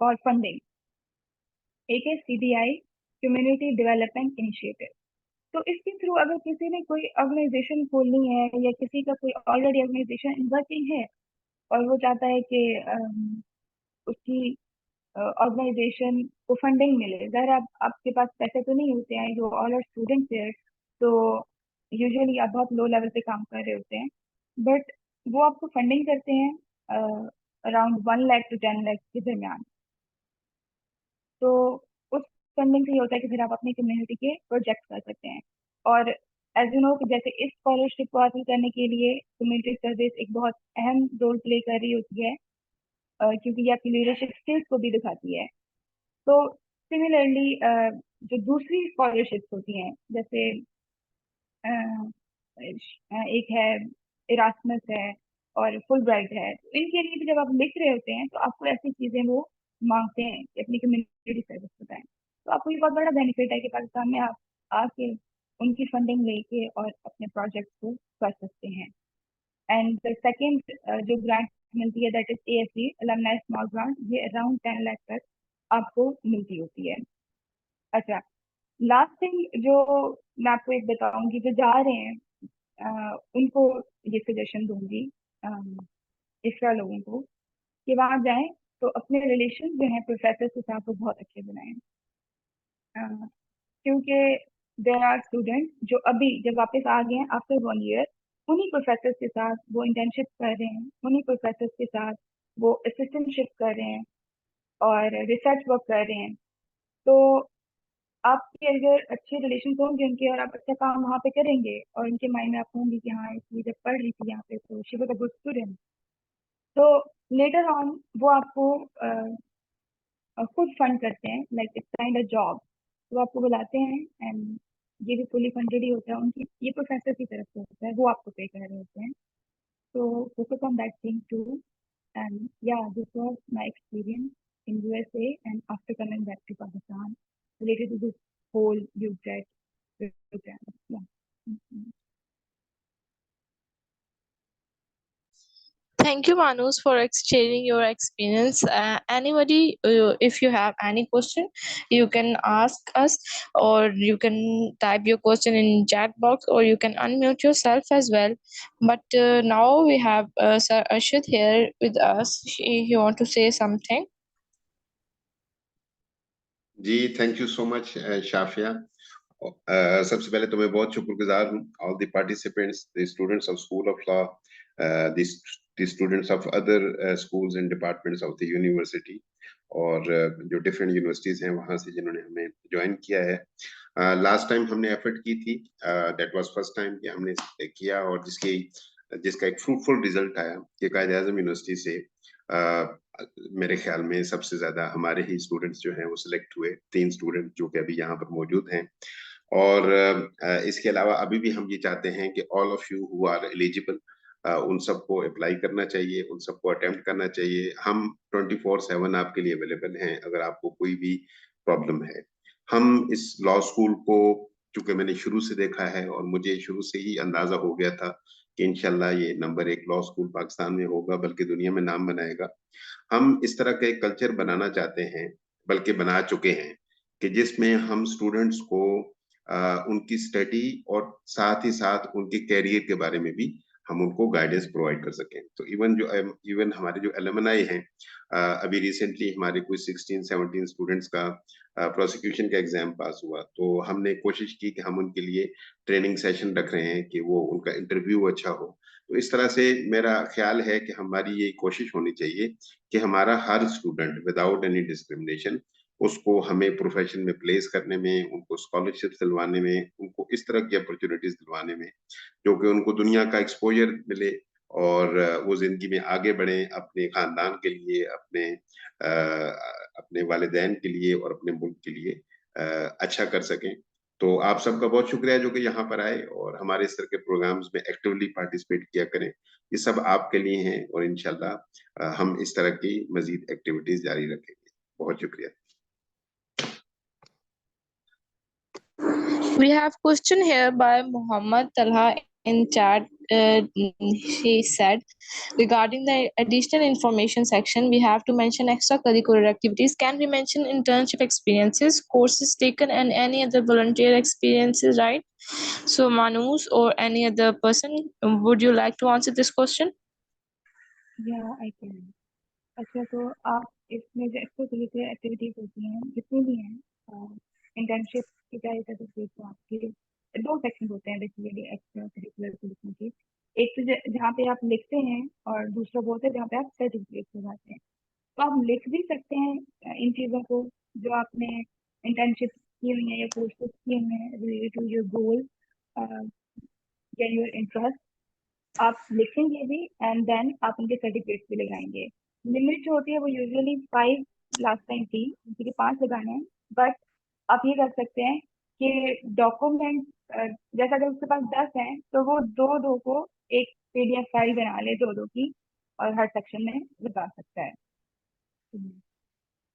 और फंडिंग। एक है CDI, कम्युनिटी डेवलपमेंट इनिशिएटिव। तो इसके थ्रू अगर किसी ने कोई ऑर्गेनाइजेशन खोलनी है या किसी का कोई ऑलरेडी ऑर्गेनाइजेशन वर्किंग है और वो चाहता है कि उसकी ऑर्गेनाइजेशन को फंडिंग मिले, अगर आपके पास पैसे तो नहीं होते हैं, जो ऑल आर स्टूडेंट्स है, तो यूजुअली आप बहुत लो लेवल पे काम कर रहे होते हैं, बट वो आपको फंडिंग करते हैं अराउंड 1 लाख to 10 लाख के दरमियान। तो उस फंडिंग से ये होता है कि फिर आप अपनी कम्युनिटी के प्रोजेक्ट कर सकते हैं। और एज यू नो कि जैसे इस स्कॉलरशिप को हासिल करने के लिए कम्युनिटी सर्विस एक बहुत अहम रोल प्ले कर रही होती है, क्योंकि ये आपकी लीडरशिप स्किल्स को भी दिखाती है। तो सिमिलरली जो दूसरी स्कॉलरशिप्स होती हैं, जैसे एक है इरास्मस है और फुल ब्राइट है, तो इनके लिए भी जब आप लिख रहे होते हैं तो आपको ऐसी चीज़ें वो मांगते हैं कि अपनी कम्युनिटी सर्विस बताएं। तो आपको ये बहुत बड़ा बेनिफिट है कि पाकिस्तान में आप आके उनकी फंडिंग लेके और अपने प्रोजेक्ट को कर सकते हैं। एंड द सेकेंड जो ग्रांट मिलती है that is ASC alumni small grant, ये अराउंड 10 लाख तक आपको मिलती होती है। अच्छा, लास्ट थिंग जो मैं आपको एक बताऊंगी, जो जा रहे हैं उनको ये सजेशन दूंगी इसरा लोगों को कि वहाँ जाएं तो अपने रिलेशन जो हैं प्रोफेसर के साथ वो बहुत अच्छे बनाएं, क्योंकि देयर आर स्टूडेंट जो अभी जब वापस आ गए हैं आफ्टर 1 ईयर, उन्हीं प्रोफेसर के साथ वो इंटर्नशिप कर रहे हैं, उन्हीं प्रोफेसर के साथ वो असिस्टेंटशिप कर रहे हैं और रिसर्च वर्क कर रहे हैं। तो आपके अगर अच्छे रिलेशन होंगे उनके और आप अच्छा काम वहाँ पे करेंगे और उनके माइंड में आप होंगे कि हाँ ये जब पढ़ रही थी यहाँ पे तो she was a good student, तो लेटर ऑन वो आपको खुद फंड करते हैं, like it's kind a job, तो आपको बुलाते हैं एंड ये भी फुली फंडेड ही होता है, उनकी ये प्रोफेसर की तरफ से होता है, वो आपको पे कर रहे होते हैं। तो focus on that thing too, and yeah, this was my experience in USA and after coming back to Pakistan related to this whole UGRAD program. Yeah. Thank you, Manus, for exchanging your experience. Anybody, if you have any question, you can ask us, or you can type your question in chat box, or you can unmute yourself as well. But now we have Sir Arshad here with us. He want to say something. जी thank you so much Shafia. सबसे पहले तो मैं बहुत शुक्रगुजार हूँ all the participants, the students of school of law, the students of other schools and departments of the university, और जो डिफरेंट यूनिवर्सिटीज हैं वहां से जिन्होंने हमें ज्वाइन किया है। लास्ट टाइम हमने एफर्ट की थी, दैट वाज फर्स्ट टाइम कि हमने किया, और जिसका एक फ्रूटफुल रिजल्ट आया कि क्वाइद-ए-आज़म यूनिवर्सिटी से मेरे ख्याल में सबसे ज्यादा हमारे ही स्टूडेंट्स जो हैं वो सिलेक्ट हुए, 3 स्टूडेंट जो कि अभी यहाँ पर मौजूद हैं। और इसके अलावा अभी भी हम ये चाहते हैं कि all of you who are eligible, उन सबको अप्लाई करना चाहिए, उन सबको अटेम्प्ट करना चाहिए। हम 24/7 आपके लिए अवेलेबल हैं अगर आपको कोई भी प्रॉब्लम है। हम इस लॉ स्कूल को, चूंकि मैंने शुरू से देखा है और मुझे शुरू से ही अंदाजा हो गया था कि इंशाल्लाह ये नंबर 1 लॉ स्कूल पाकिस्तान में होगा, बल्कि दुनिया में नाम बनाएगा। हम इस तरह का एक कल्चर बनाना चाहते हैं, बल्कि बना चुके हैं, कि जिसमें हम स्टूडेंट्स को उनकी स्टडी और साथ ही साथ उनके कैरियर के बारे में भी हम उनको गाइडेंस प्रोवाइड कर सकें। तो इवन हमारे जो एलुमनाई हैं, अभी रिसेंटली हमारे कुछ 16-17 स्टूडेंट्स का प्रोसिक्यूशन का एग्जाम पास हुआ, तो हमने कोशिश की कि हम उनके लिए ट्रेनिंग सेशन रख रहे हैं कि वो उनका इंटरव्यू अच्छा हो। तो इस तरह से मेरा ख्याल है कि हमारी ये कोशिश होनी चाहिए कि हमारा हर स्टूडेंट विदाउट एनी डिस्क्रिमिनेशन, उसको हमें प्रोफेशन में प्लेस करने में, उनको स्कॉलरशिप दिलवाने में, उनको इस तरह की अपॉर्चुनिटीज दिलवाने में जो कि उनको दुनिया का एक्सपोजर मिले और वो जिंदगी में आगे बढ़े, अपने खानदान के लिए, अपने वालिदैन के लिए और अपने मुल्क के लिए अच्छा कर सकें। तो आप सबका बहुत शुक्रिया जो कि यहाँ पर आए और हमारे इस तरह के प्रोग्राम्स में एक्टिवली पार्टिसिपेट किया करें। ये सब आपके लिए हैं और इंशाल्लाह हम इस तरह की मजीद एक्टिविटीज जारी रखेंगे। बहुत शुक्रिया। We have question here by Muhammad Talha in chat. He said, regarding the additional information section, we have to mention extracurricular activities. Can we mention internship experiences, courses taken, and any other volunteer experiences, right? So, Manus or any other person, would you like to answer this question? Yeah, I can. अच्छा, तो आप इसमें जो extra activities होती हैं जितनी भी हैं, इंटर्नशिप की सर्टिफिकेट, तो आपके 2 सेक्शन होते हैं बेसिकली एक्स्ट्रा करिकुलर को लिखने के। एक तो जहाँ पे आप लिखते हैं और दूसरा वो होता है जहाँ पे आप सर्टिफिकेट लगाते हैं। तो आप लिख भी सकते हैं इन चीज़ों को जो आपने इंटर्नशिप की हुई है या कोर्सेज किए हुए हैं रिलेटेड टू योर गोल या योर इंटरेस्ट, आप लिखेंगे भी एंड देन आप उनके सर्टिफिकेट भी लगाएंगे। लिमिट जो होती है वो यूजुअली 5 लास्ट टाइम थी, क्योंकि 5 लगाने हैं, बट आप ये कर सकते हैं कि डॉक्यूमेंट जैसा अगर उसके पास 10 हैं तो वो 2-2 को एक PDF फाइल बना ले 2-2 की और हर सेक्शन में लगा सकता है।